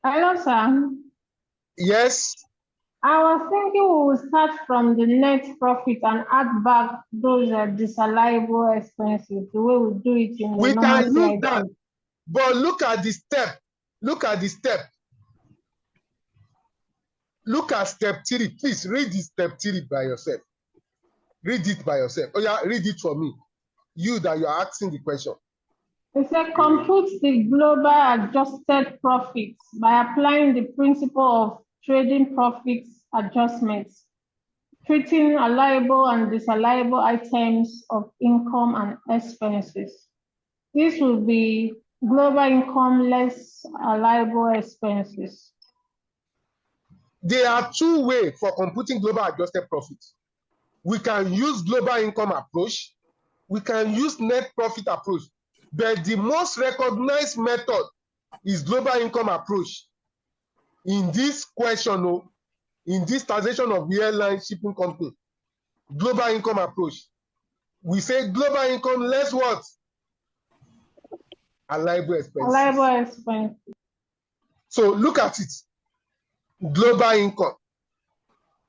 Hello, sir. Yes. I was thinking we will start from the net profit and add back those disallowable expenses, the way we do it in the We normal can use CIC. that, but look at the step. Look at the step. Look at step 3. Please read this step 3 by yourself. Read it by yourself. Oh yeah, read it for me. You that you are asking the question. It said compute the global adjusted profits by applying the principle of trading profits adjustments, treating allowable and disallowable items of income and expenses. This will be global income less allowable expenses. There are 2 ways for computing global adjusted profits. We can use global income approach. We can use net profit approach. But the most recognized method is global income approach. In this question, in this taxation of the airline shipping company, global income approach, we say global income less what? Allowable expenses. Allowable expenses. So look at it. Global income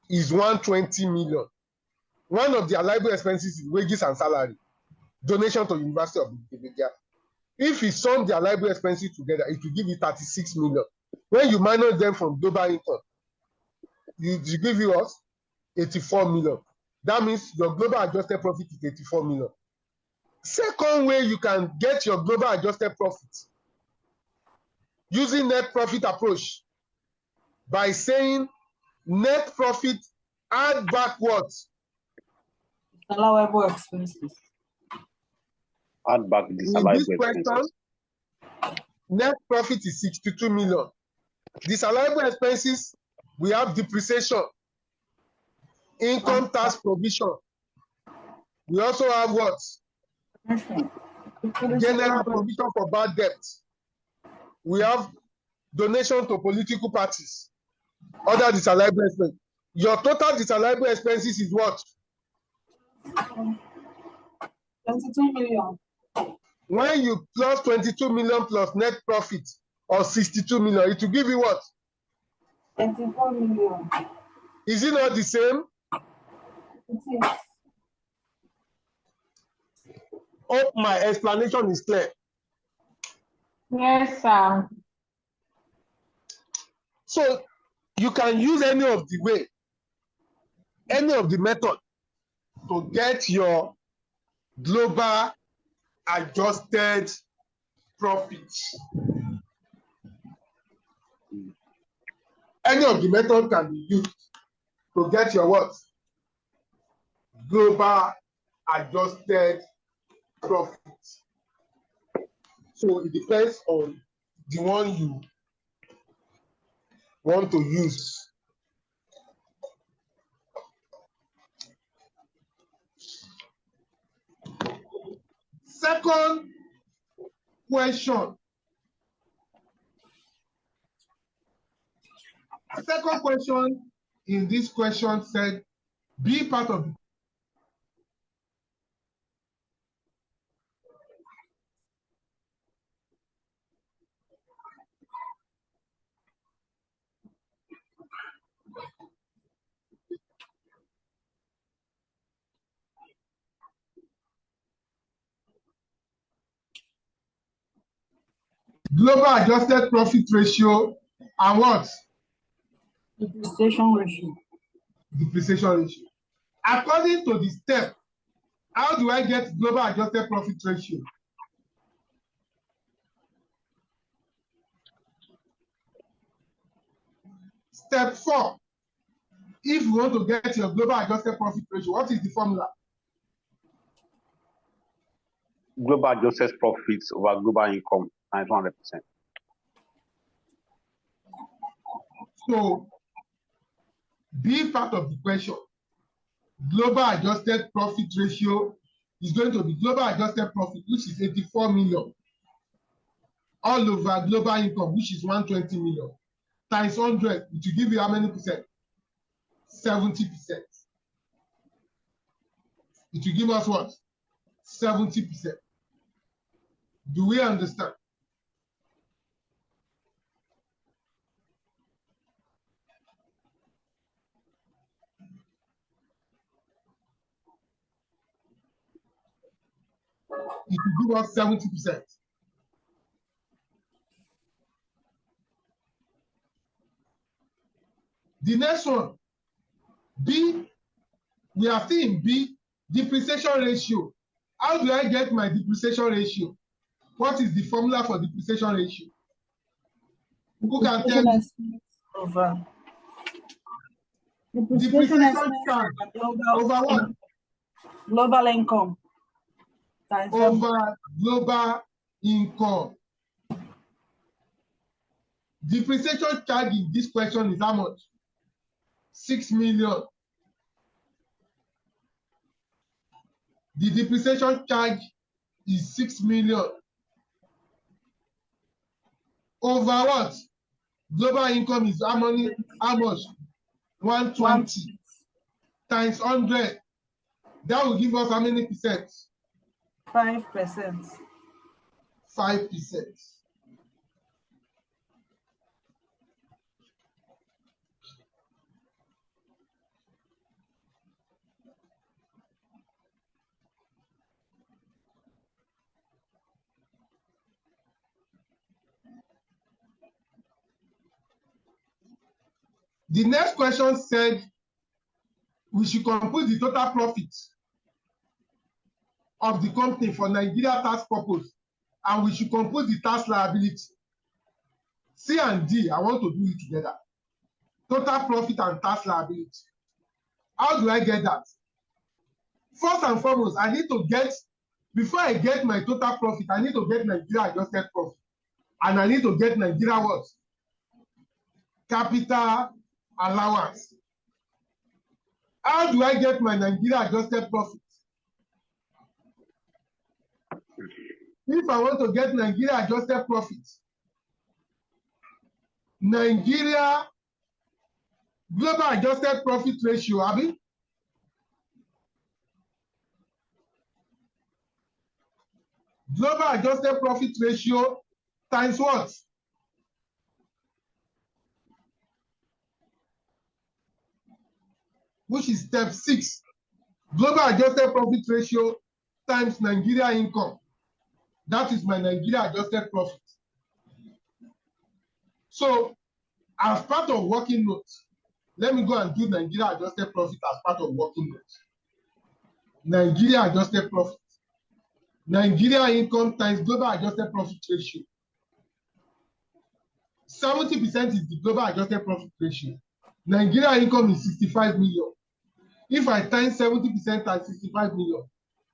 is 120 million. One of the allowable expenses is wages and salary, donation to University of Wikipedia. If you sum the allowable expenses together, it will give you 36 million. When you minus them from global income, you give you what? 84 million. That means your global adjusted profit is 84 million. Second way you can get your global adjusted profit using net profit approach by saying net profit add back what? Allowable expenses. Add back this allowable expenses. Net profit is 62 million. Disallowable expenses, we have depreciation, income tax provision. We also have what? General provision for bad debt. We have donation to political parties. Other disallowable expenses. Your total disallowable expenses is what? 22 million. When you plus 22 million plus net profit or 62 million, it will give you what? 24 million. Is it not the same? It is. Hope my explanation is clear. Yes, sir. So you can use any of the way, any of the method to get your global adjusted profits. Any of the method can be used to get your what? Global adjusted profits. So it depends on the one you want to use. Second question. Second question in this question said, be part of global adjusted profit ratio and what? Depreciation ratio. Depreciation ratio. According to the step, how do I get global adjusted profit ratio? Step 4. If you want to get your global adjusted profit ratio, what is the formula? Global adjusted profits over global income times 100%. So, be part of the question. Global adjusted profit ratio is going to be global adjusted profit, which is 84 million, all over global income, which is 120 million, times 100, which will give you how many percent? 70%. It will give us what? 70%. Do we understand? It will give us 70%. The next one, B, we are still in B, depreciation ratio. How do I get my depreciation ratio? What is the formula for depreciation ratio? Who can tell me? Depreciation charge over what? Global income. Over global income. Depreciation charge in this question is how much? 6 million. The depreciation charge is 6 million. Over what? Global income is how many? How much? 120 times 100. That will give us how many percent? 5%. 5%. The next question said we should compute the total profit of the company for Nigeria tax purpose, and we should compute the tax liability. C and D, I want to do it together. Total profit and tax liability. How do I get that? First and foremost, I need to get, before I get my total profit, I need to get Nigeria adjusted profit. And I need to get Nigeria what? Capital allowance. How do I get my Nigeria adjusted profit? If I want to get Nigeria adjusted profit, Nigeria global adjusted profit ratio, Abi? Global adjusted profit ratio times what? Which is step 6. Global adjusted profit ratio times Nigeria income. That is my Nigeria adjusted profit. So, as part of working notes, let me go and do Nigeria adjusted profit as part of working notes. Nigeria adjusted profit. Nigeria income times global adjusted profit ratio. 70% is the global adjusted profit ratio. Nigeria income is 65 million. If I times 70% times 65 million,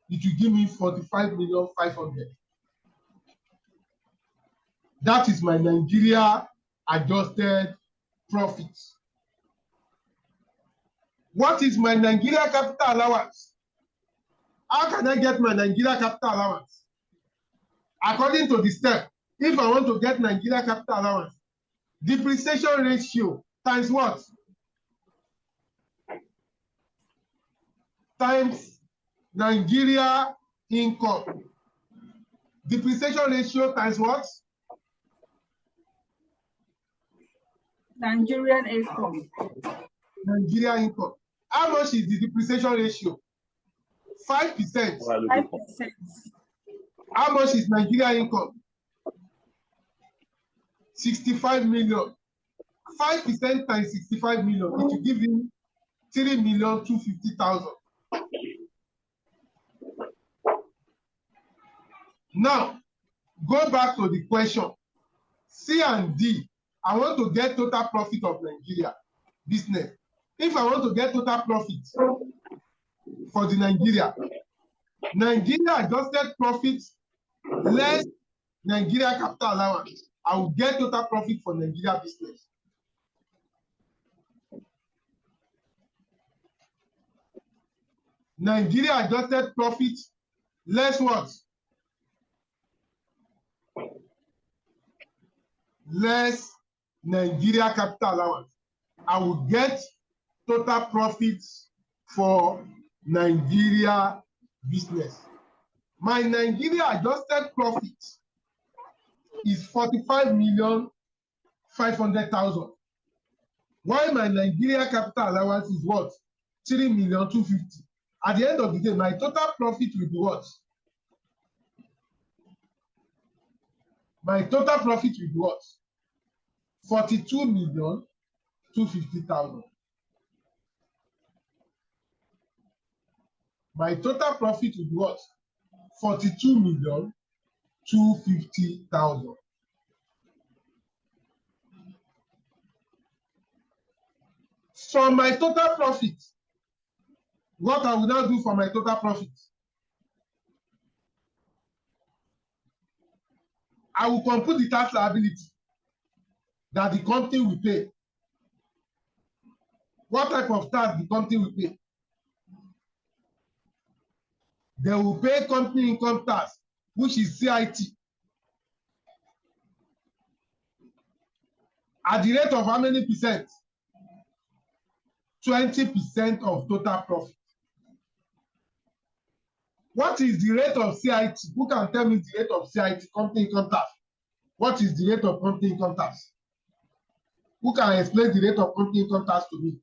it will give me 45,500,000. That is my Nigeria adjusted profit. What is my Nigeria capital allowance? How can I get my Nigeria capital allowance? According to the step, if I want to get Nigeria capital allowance, depreciation ratio times what? Times Nigeria income. Depreciation ratio times what? Nigerian income. Nigeria income. How much is the depreciation ratio? 5%. 5%. How much is Nigeria income? 65 million. 5% times 65 million, it will give him 3,250,000. Now, go back to the question. C and D, I want to get total profit of Nigeria business. If I want to get total profit for the Nigeria adjusted profit less Nigeria capital allowance, I will get total profit for Nigeria business. Nigeria adjusted profit less what? Less Nigeria capital allowance. I will get total profits for Nigeria business. My Nigeria adjusted profit is 45,500,000. While my Nigeria capital allowance is what? 3,250,000. At the end of the day, my total profit will be what? My total profit will be what? 42,250,000. My total profit will be what? 42,250,000. From my total profit, what I will now do for my total profit? I will compute the tax liability that the company will pay. What type of tax the company will pay? They will pay company income tax, which is CIT, at the rate of how many percent? 20% of total profit. What is the rate of CIT? Who can tell me the rate of CIT, company income tax? What is the rate of company income tax? Who can explain the rate of company income tax to me?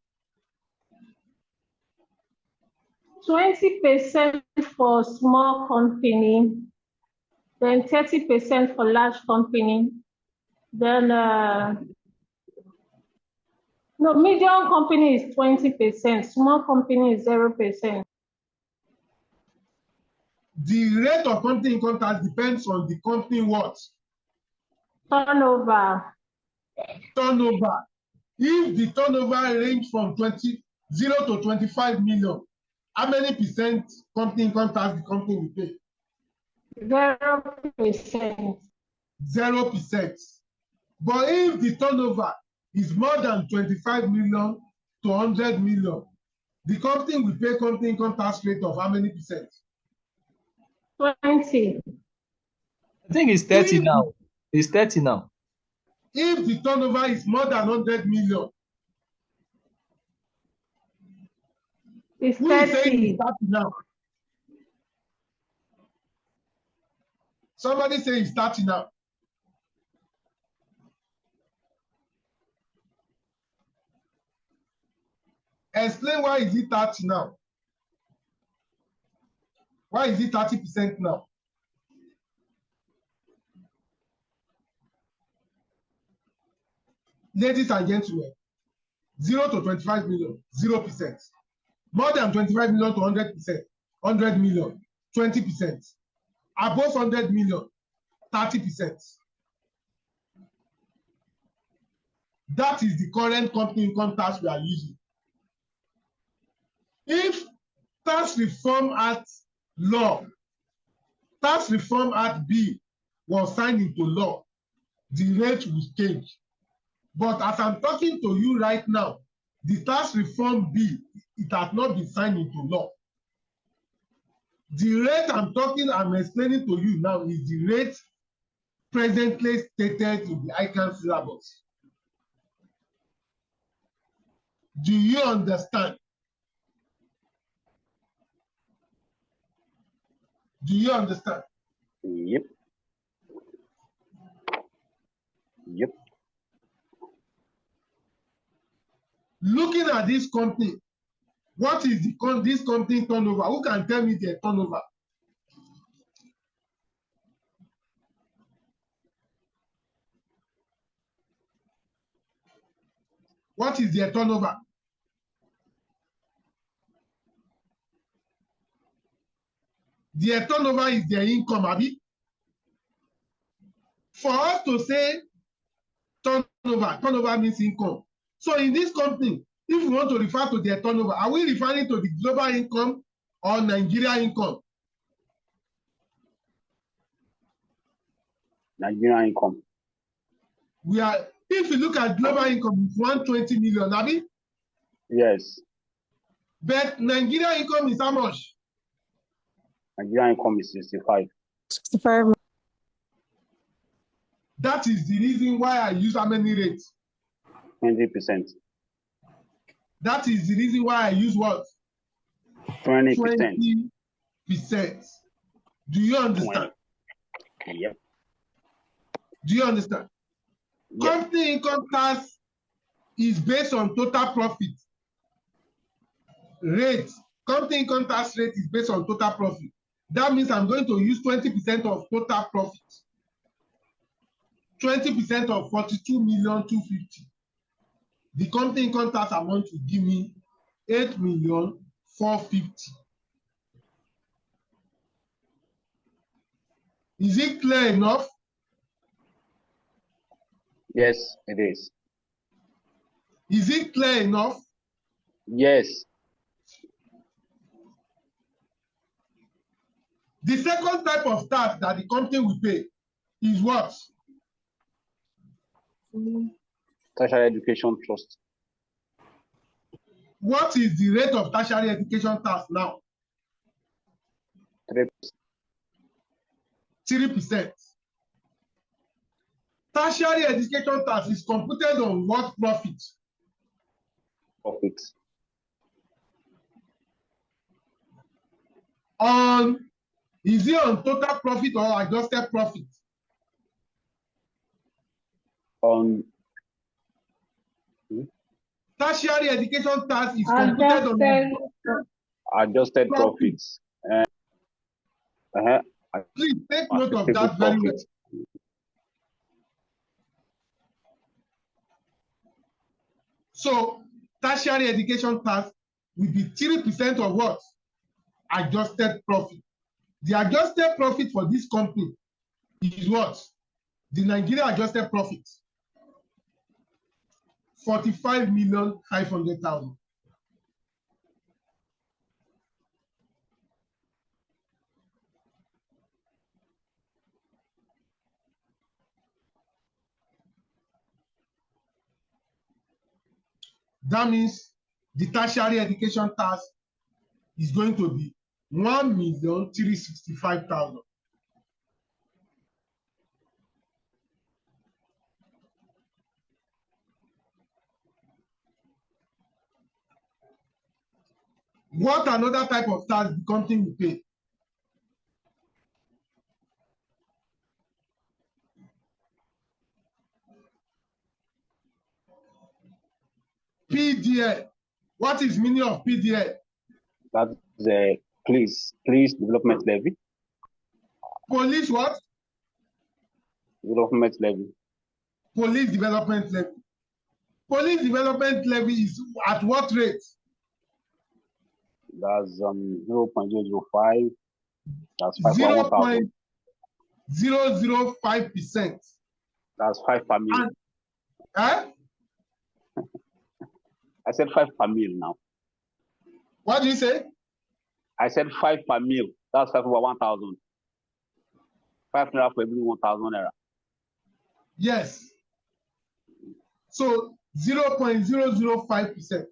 20% for small company, then 30% for large company, then no, medium company is 20%, small company is 0%. The rate of company income tax depends on the company what? Turnover. Turnover. If the turnover range from 0 to 25 million, how many percent company income tax the company will pay? 0%. 0%. But if the turnover is more than 25 million to 100 million, the company will pay company income tax rate of how many percent? 20. I think it's 30 now. It's 30 now. If the turnover is more than 100 million, it's who is saying 30. it's 30 now? Somebody say it's 30 now. Explain why is it 30 now? Why is it 30% now? Ladies and gentlemen, 0 to 25 million, 0%. More than 25 million to 100%, 100 million, 20%. Above 100 million, 30%. That is the current company income tax we are using. If Tax Reform Act law, Tax Reform Act B was signed into law, the rate will change. But as I'm talking to you right now, the Tax Reform B, it has not been signed into law. The rate I'm explaining to you now is the rate presently stated in the ICAN syllabus. Do you understand? Do you understand? Yep. Yep. Looking at this company, what is this company turnover? Who can tell me their turnover? What is their turnover? Their turnover is their income, Abi. For us to say turnover means income. So in this company, if we want to refer to their turnover, are we referring to the global income or Nigeria income? Nigeria income. If you look at global income, it's 120 million, Abi? Yes. But Nigeria income is how much? Nigeria income is 65. 65. That is the reason why I use how many rates? 20%. That is the reason why I use what? 20%. Do you understand? Yep. Do you understand? Yep. Company income tax is based on total profit rate. Company income tax rate is based on total profit. That means I'm going to use 20% of total profit. 20% of 42,250,000. The company income tax amount will give me 8,450,000. Is it clear enough? Yes, it is. Is it clear enough? Yes. The second type of tax that the company will pay is what? Tertiary education trust. What is the rate of tertiary education tax now? 3%. Tertiary education tax is computed on what profit? Profit. Is it on total profit or adjusted profit? Tertiary education tax is computed on adjusted profits. Please take note of that very well. So tertiary education tax will be 3% of what? Adjusted profit. The adjusted profit for this company is what? The Nigeria adjusted profit. 45,500,000. That means the tertiary education tax is going to be 1,365,000. What another type of tax the company will pay? PDL. What is meaning of PDL? That's the police development levy. Police what? Development levy. Police development levy. Police development levy is at what rate? That's 0.005. That's 0.005%. That's 5 per mil. I said 5 per mil now. What do you say? I said 5 per mil. That's 5 over 1,000. 5 naira for every 1,000 naira. Yes. So 0.005%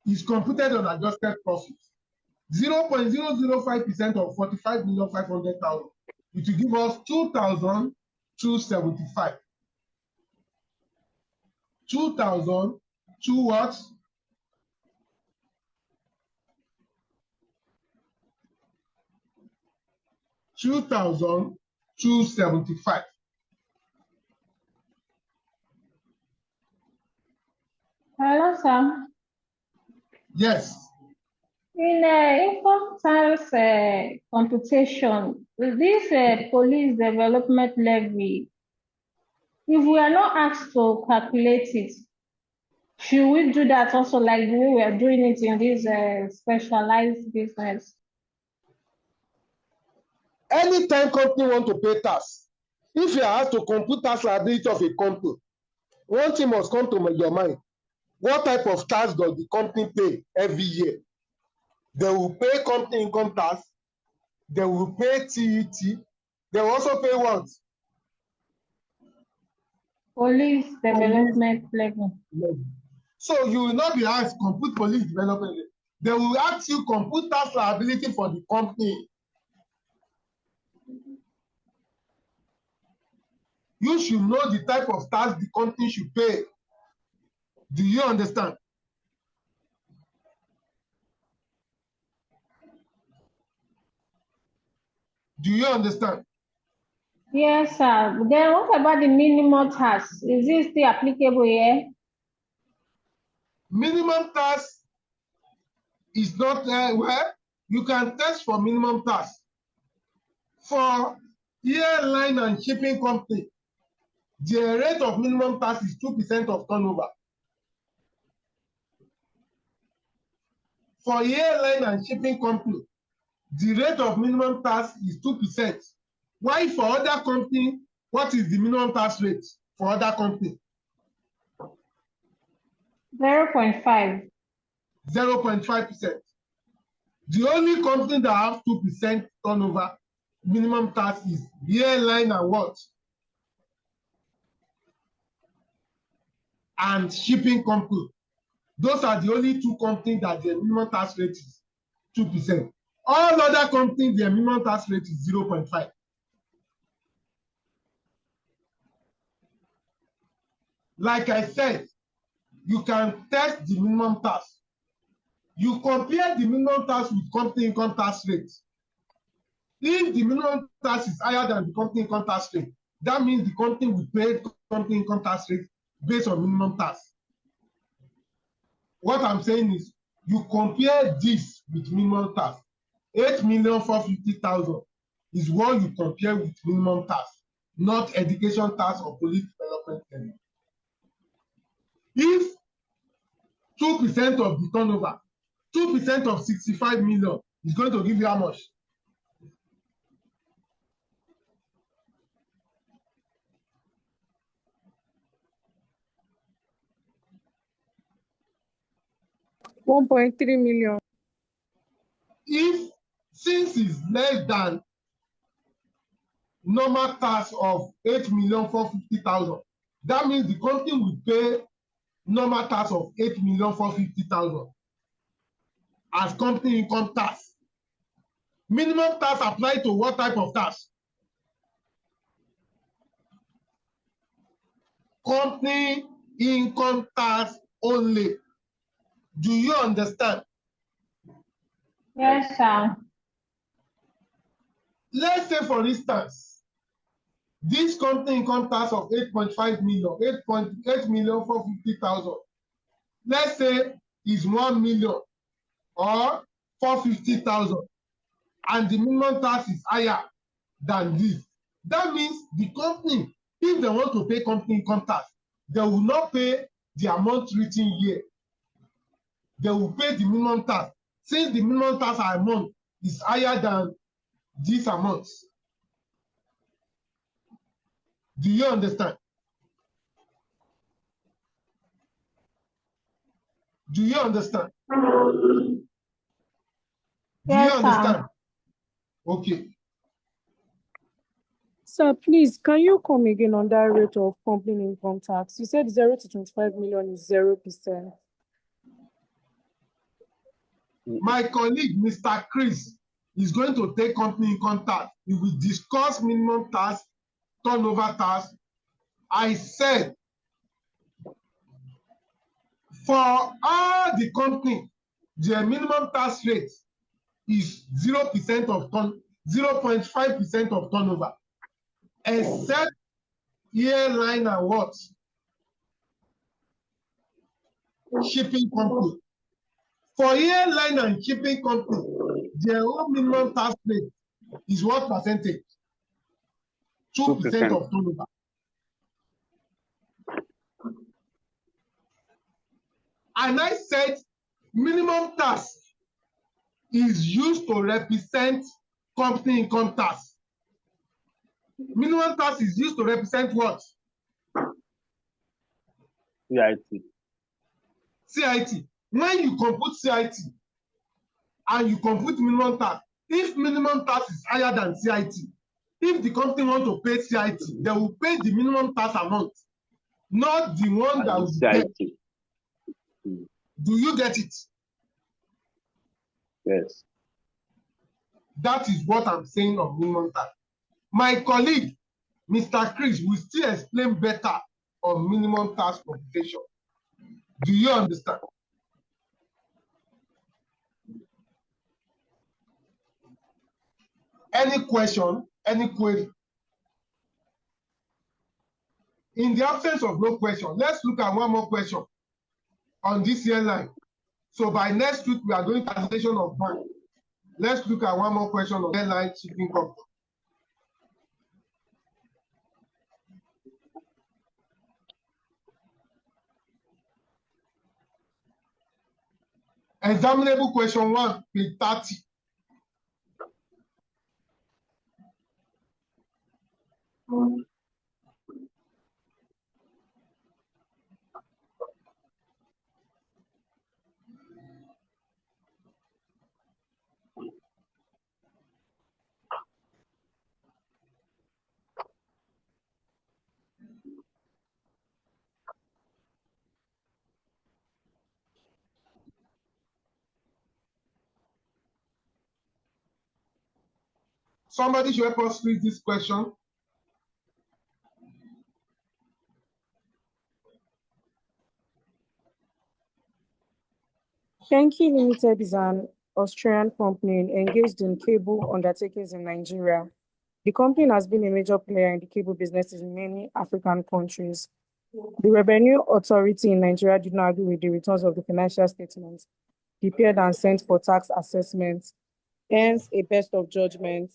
is computed on adjusted profit. 0.005% of 45,500,000. It will give us 2,275. 2,002 what? 2,275. Hello, sir. Yes. In income tax computation, this police development levy, if we are not asked to calculate it, should we do that also like the way we are doing it in this specialized business? Anytime company want to pay tax, if you are asked to compute tax liability of a company, one thing must come to your mind. What type of tax does the company pay every year? They will pay company income tax. They will pay TET. They will also pay what? Police development levy. So you will not be asked compute police development levy. They will ask you compute tax liability for the company. You should know the type of tax the company should pay. Do you understand? Do you understand? Yes, sir. Then what about the minimum tax? Is it still applicable here? Minimum tax is not where you can test for minimum tax. For airline and shipping company, the rate of minimum tax is 2% of turnover. For airline and shipping company, the rate of minimum tax is 2%. Why for other company, what is the minimum tax rate for other company? 0.5. 0.5%. The only company that have 2% turnover minimum tax is airline and what? And shipping company. Those are the only two companies that their minimum tax rate is 2%. All other companies, their minimum tax rate is 0.5. Like I said, you can test the minimum tax. You compare the minimum tax with company income tax rate. If the minimum tax is higher than the company income tax rate, that means the company will pay company income tax rate based on minimum tax. What I'm saying is, you compare this with minimum tax. 8,450,000 is what you compare with minimum tax, not education tax or police development levy. If 2% of the turnover, 2% of 65 million is going to give you how much? $1.3 million. If since it's less than normal tax of 8,450,000, that means the company will pay normal tax of 8,450,000 as company income tax. Minimum tax applied to what type of tax? Company income tax only. Do you understand? Yes, sir. Let's say, for instance, this company income tax of 8.5 million, 8,450,000, let's say is 1 million or 450,000, and the minimum tax is higher than this. That means the company, if they want to pay company income tax, they will not pay the amount written here. They will pay the minimum tax. Since the minimum tax amount is higher than this amount. Do you understand? Do you understand? Do you Yes, understand? sir. Okay. Sir, please, can you come again on that rate of company income tax? You said 0 to 25 million is 0%. My colleague, Mr. Chris, is going to take company income tax. We will discuss minimum tax, turnover tax. I said, for all the company, their minimum tax rate is 0% of 0.5% of turnover, except airline and what? Shipping company. For airline and shipping company, their own minimum tax rate is what percentage? 2% of turnover. And I said minimum tax is used to represent company income tax. Minimum tax is used to represent what? CIT. CIT. When you compute CIT and you compute minimum tax, if minimum tax is higher than CIT, if the company want to pay CIT, they will pay the minimum tax amount, not the one that will CIT. get. Do you get it? Yes. That is what I'm saying of minimum tax. My colleague, Mr. Chris, will still explain better on minimum tax computation. Do you understand? Any question, any query? In the absence of no question, let's look at one more question on this airline. So by next week, we are going to taxation of bank. Let's look at one more question on airline shipping company. Examinable question 1, page 30. Somebody should help us read this question. Genki Limited is an Austrian company engaged in cable undertakings in Nigeria. The company has been a major player in the cable business in many African countries. The Revenue Authority in Nigeria did not agree with the returns of the financial statements prepared and sent for tax assessment. Hence, a best of judgment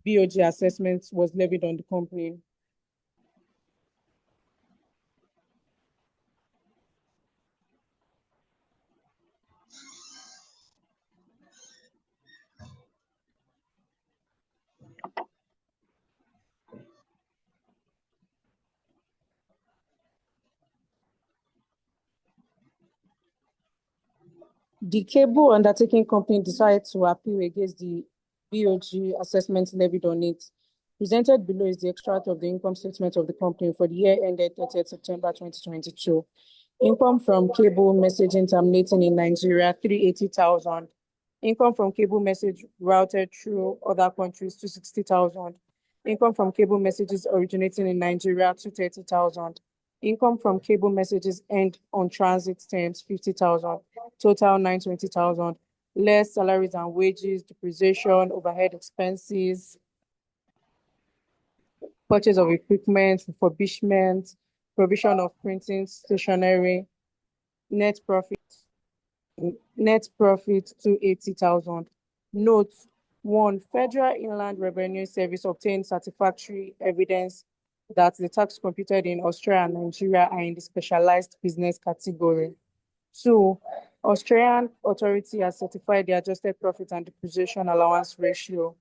BOG assessment was levied on the company. The cable undertaking company decided to appeal against the BOG assessment levied on it. Presented below is the extract of the income statement of the company for the year ended 30th September 2022. Income from cable messaging terminating in Nigeria, 380,000. Income from cable message routed through other countries, 260,000. Income from cable messages originating in Nigeria, 230,000. Income from cable messages end on transit terms, 50,000. Total 920,000. Less salaries and wages, depreciation, overhead expenses, purchase of equipment, refurbishment, provision of printing, stationery, net profit 280,000. Note 1. Federal Inland Revenue Service obtained satisfactory evidence that the tax computed in Australia and Nigeria are in the specialized business category. 2. Australian authority has certified the adjusted profit and depreciation allowance ratio.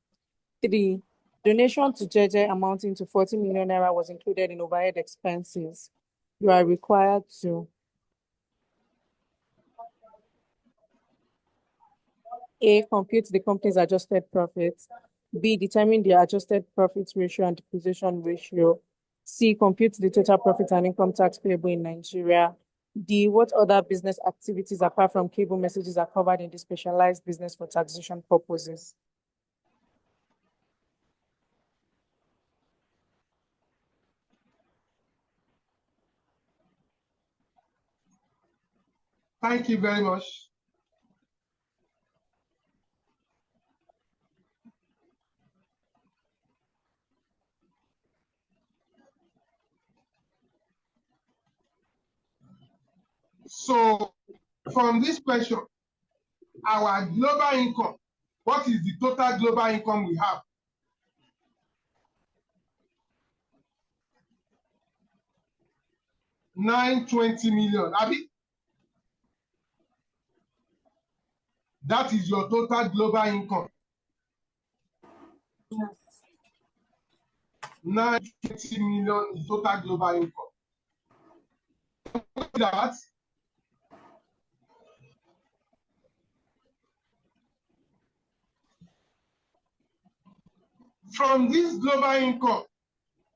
3. Donation to JJ amounting to 40 million naira was included in overhead expenses. You are required to A. Compute the company's adjusted profits. B. Determine the adjusted profit ratio and depreciation ratio. C. Compute the total profit and income tax payable in Nigeria. D. What other business activities apart from cable messages are covered in the specialized business for taxation purposes? Thank you very much. So from this question, our global income, what is the total global income we have? $920 million. Abi? That is your total global income. Yes. 920 million is total global income. That from this global income,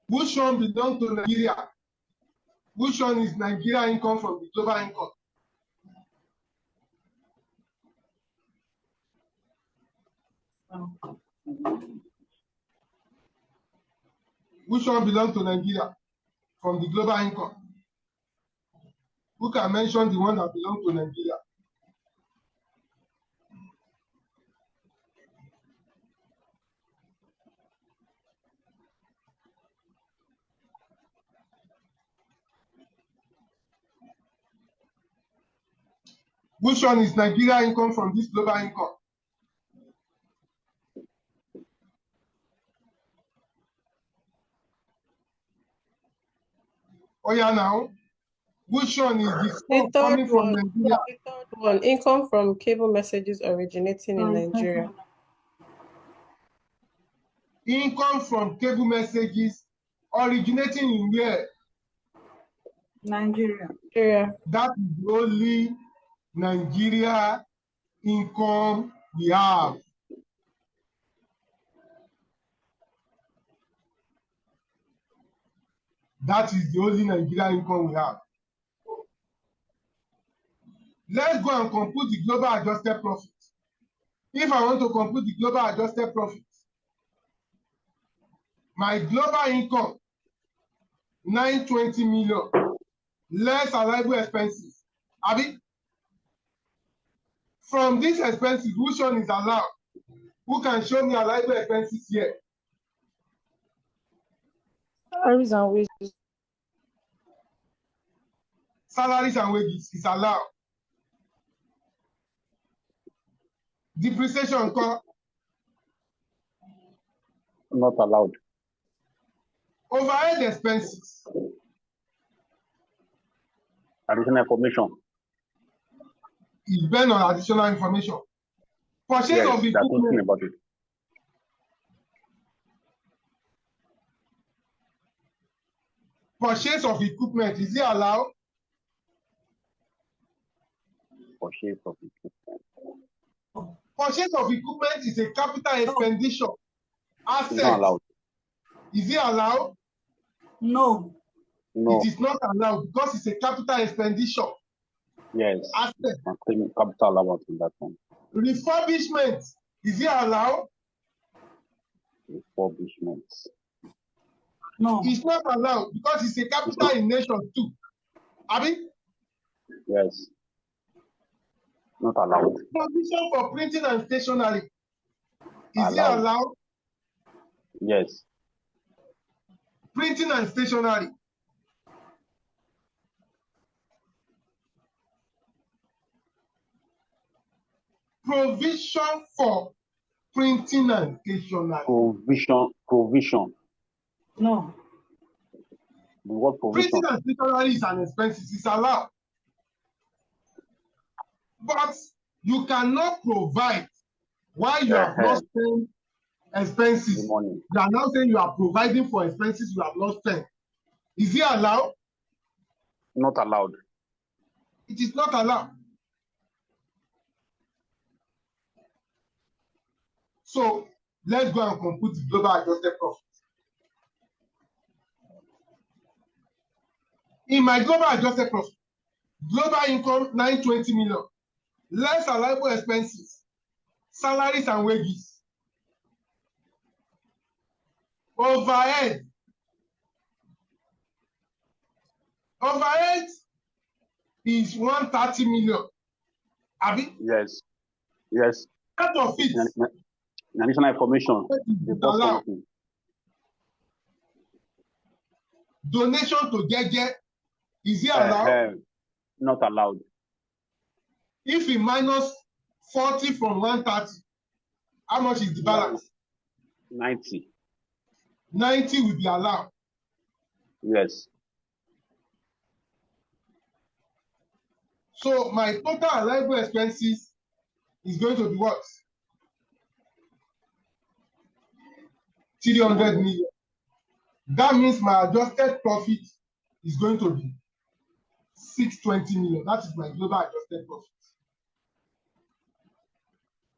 which one belongs to Nigeria? Which one is Nigeria income from the global income? Which one belongs to Nigeria from the global income? Who can mention the one that belongs to Nigeria? Which one is Nigeria income from this global income? Oh yeah, now. Which one is the The scope third coming from one, Nigeria? the third one, income from cable messages originating in Nigeria. Income from cable messages originating in where? Nigeria. Nigeria. That is the only Nigeria income we have. That is the only Nigeria income we have. Let's go and compute the global adjusted profit. If I want to compute the global adjusted profit, my global income, 920 million, less allowable expenses. Abi, from these expenses, which one is allowed? Who can show me allowable expenses here? Salaries and wages. Salaries and wages is allowed. Depreciation cost, Not allowed. overhead expenses, Additional information. is based on additional information. Purchase Yes, of they're talking equipment, about it. purchase of equipment, is it allowed? Purchase of equipment. Purchase of equipment is a capital expenditure. It's not Asset, allowed. is it allowed? No. No. It is not allowed because it's a capital expenditure. Yes. Asset. I'm claiming capital allowance in that one. Refurbishment, is it allowed? Refurbishments. No. It's not allowed because it's a capital in nation too. Abi, Yes. Not allowed. provision for printing and stationery, is it Allowed. allowed? Yes. Printing and stationery. Provision for printing and stationery. Provision. No. The word provision. Printing and stationery is an expense. It is allowed. But you cannot provide while you have not spent expenses. The money. You are now saying you are providing for expenses you have not spent. Is it allowed? Not allowed. It is not allowed. So let's go and compute the global adjusted profit. In my global adjusted profit, global income 920 million, less allowable expenses, salaries and wages, overhead. Overhead is 130 million. Abi? Yes. Yes. Out of it, Additional information. The boss allowed. something. Donation to Gege, is it allowed? Not allowed. If we minus 40 from 130, how much is the balance? 90. 90 will be allowed. Yes. So my total allowable expenses is going to be what? 300 million. That means my adjusted profit is going to be 620 million. That is my global adjusted profit.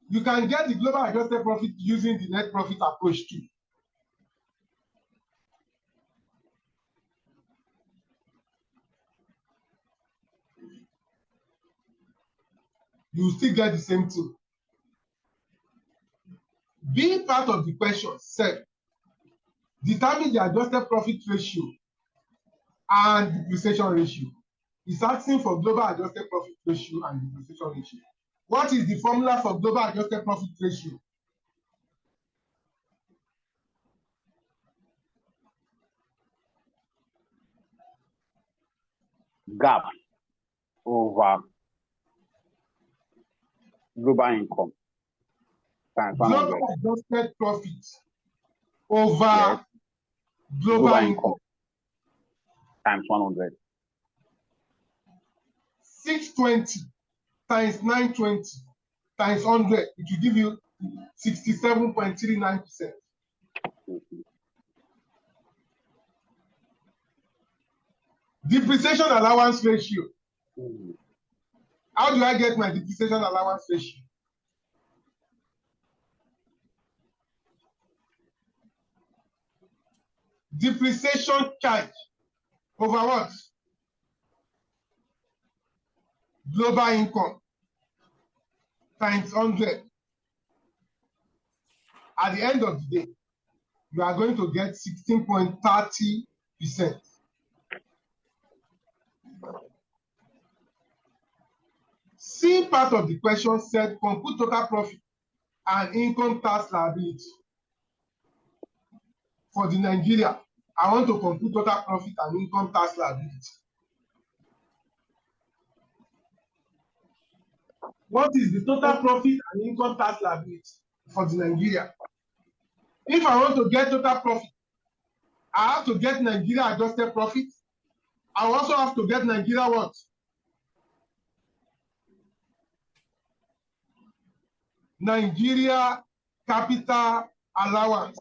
You can get the global adjusted profit using the net profit approach too. You still get the same thing. Being part of the question said, determine the adjusted profit ratio and depreciation ratio. It's asking for global adjusted profit ratio and depreciation ratio. What is the formula for global adjusted profit ratio? Gap over Global income times Global 100. adjusted profit over Yes. global income times 100. 620 times 920 times 100, it will give you 67.39%. Depreciation allowance ratio. How do I get my depreciation allowance ratio? Depreciation charge over what? Global income times 100. At the end of the day, you are going to get 16.30%. C part of the question said compute total profit and income tax liability. For the Nigeria, I want to compute total profit and income tax liability. What is the total profit and income tax liability for the Nigeria? If I want to get total profit, I have to get Nigeria adjusted profit. I also have to get Nigeria what? Nigeria capital allowance.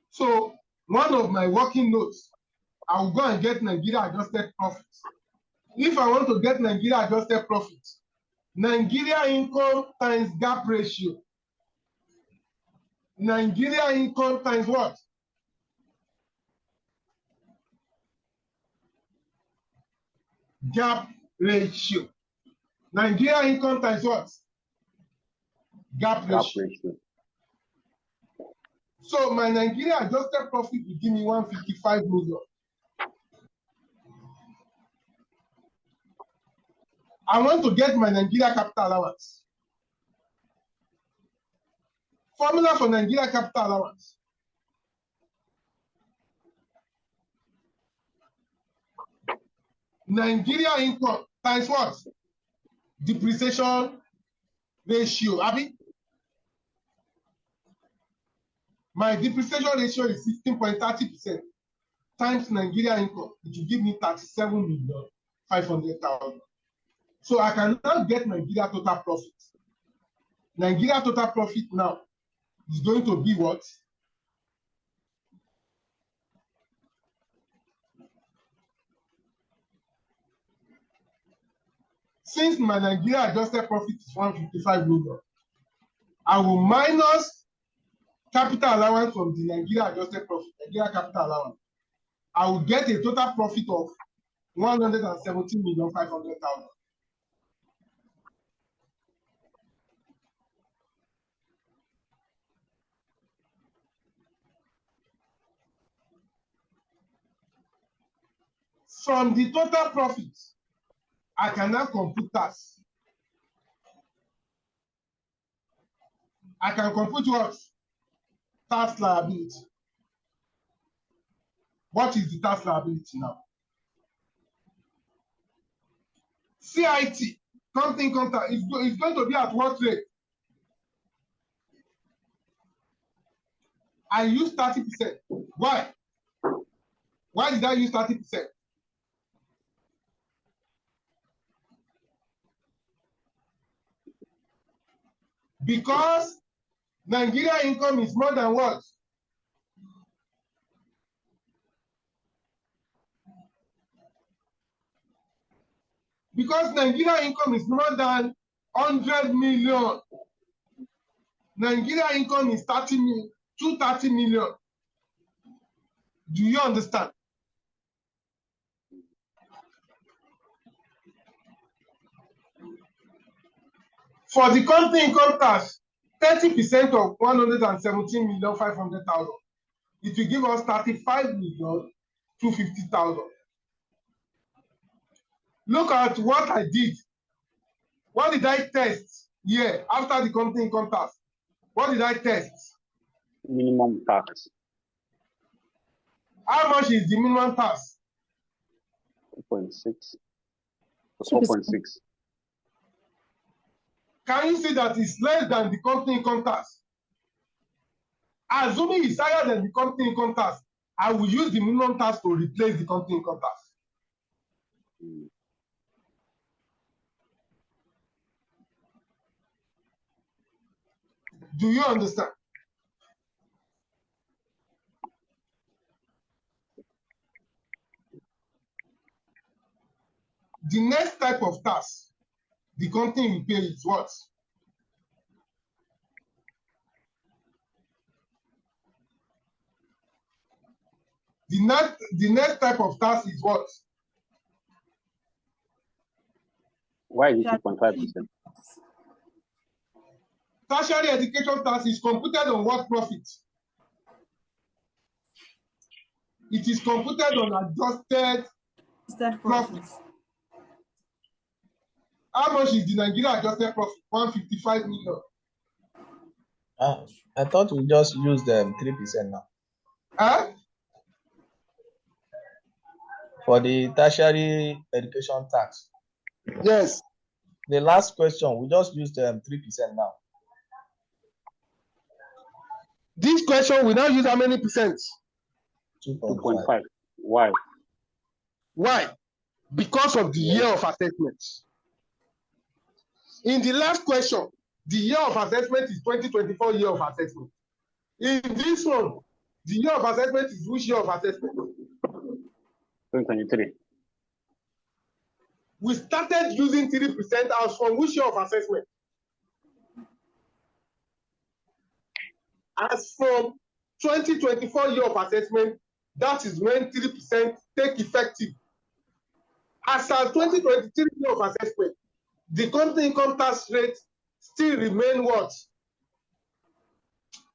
So one of my working notes, I will go and get Nigeria adjusted profit. If I want to get Nigeria adjusted profit, Nigeria income times gap ratio. Nigeria income times what? Gap ratio. Nigeria income times what? Gap ratio. So my Nigeria adjusted profit will give me 155 million. I want to get my Nigeria capital allowance. Formula for Nigeria capital allowance. Nigeria income times what? Depreciation ratio. Abi? My depreciation ratio is 16.30% times Nigeria income. It will give me 37,500,000. So I can now get Nigeria total profit. Nigeria total profit now is going to be what? Since my Nigeria adjusted profit is 155 million, I will minus capital allowance from the Nigeria adjusted profit, Nigeria capital allowance. I will get a total profit of 117,500,000. From the total profit, I can now compute tax. I can compute what? Tax liability. What is the tax liability now? CIT, company income tax, is going to be at what rate? I use 30%. Why? Why did I use 30%? Because Nigeria income is more than what? Because Nigeria income is more than 100 million. Nigeria income is 230 million. Do you understand? For the company income tax, 30% of 117,500,000, it will give us 35,250,000. Look at what I did. What did I test here after the company income tax? What did I test? Minimum tax. How much is the minimum tax? 4.6. 4.6. Can you see that it's less than the company income tax? Assuming it's higher than the company income tax, I will use the minimum tax to replace the company income tax. Do you understand? The next type of tax the company will pay is what? The next type of tax is what? Why is it 2.5%? Tertiary education tax is computed on what profit? It is computed on adjusted profit. How much is the Nigeria adjusted profit? 155 million. I thought we just used 3% now. Huh? For the tertiary education tax. Yes. The last question, we just used 3% now. This question we now use how many percent? 2.5. Why? Why? Because of the year of assessment. In the last question, the year of assessment is 2024 year of assessment. In this one, the year of assessment is which year of assessment? 2023. We started using 3% as from which year of assessment? As from 2024 year of assessment, that is when 3% take effective. As at 2023 year of assessment, the company income tax rate still remain what?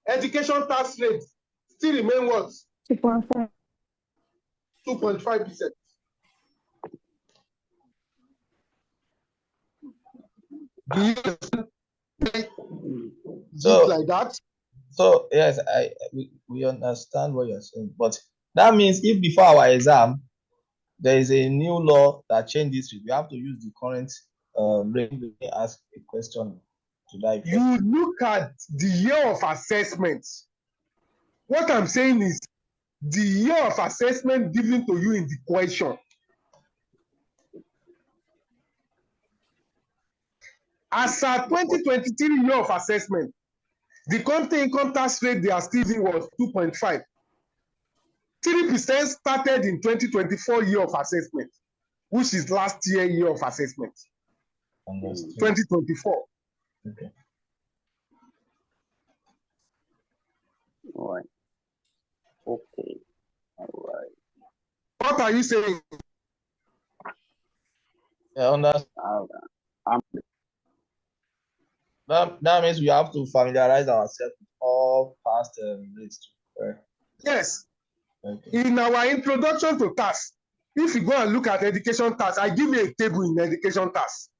Education tax rate still remain what? 2.5. 2.5%. Do you understand? So like that? So yes, we understand what you're saying, but that means if before our exam there is a new law that changes it, we have to use the current rate. Let me ask a question to that effect. You look at the year of assessment. What I'm saying is the year of assessment given to you in the question. As at 2023 year of assessment, the company income tax rate they are still in was 2.5. 3% started in 2024 year of assessment, which is last year of assessment. 2024. Okay. All right. Okay. All right. What are you saying? Yeah, understand. That means we have to familiarize ourselves with all past rates. Right? Yes. Okay. In our introduction to tax, if you go and look at education tax, I give you a table in education tax.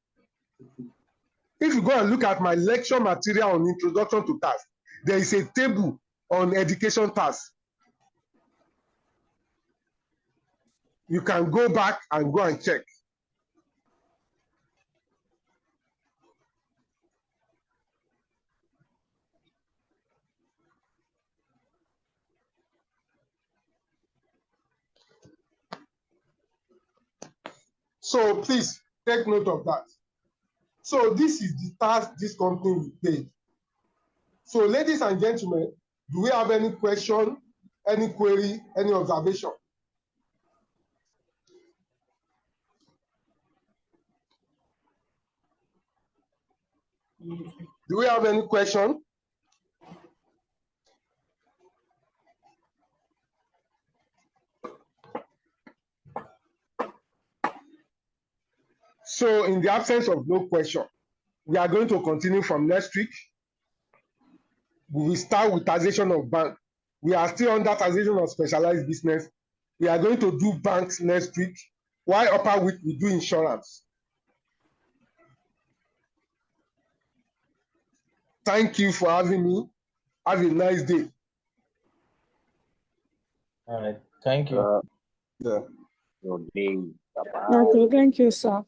If you go and look at my lecture material on introduction to tax, there is a table on education tax. You can go back and go and check. So please take note of that. So this is the tax this company will pay. So ladies and gentlemen, do we have any question, any query, any observation? Do we have any question? So in the absence of no question, we are going to continue from next week. We will start with taxation of bank. We are still under taxation of specialized business. We are going to do banks next week, while upper week we do insurance. Thank you for having me. Have a nice day. All right. Thank you. Good day. Bye-bye. Okay, thank you, sir.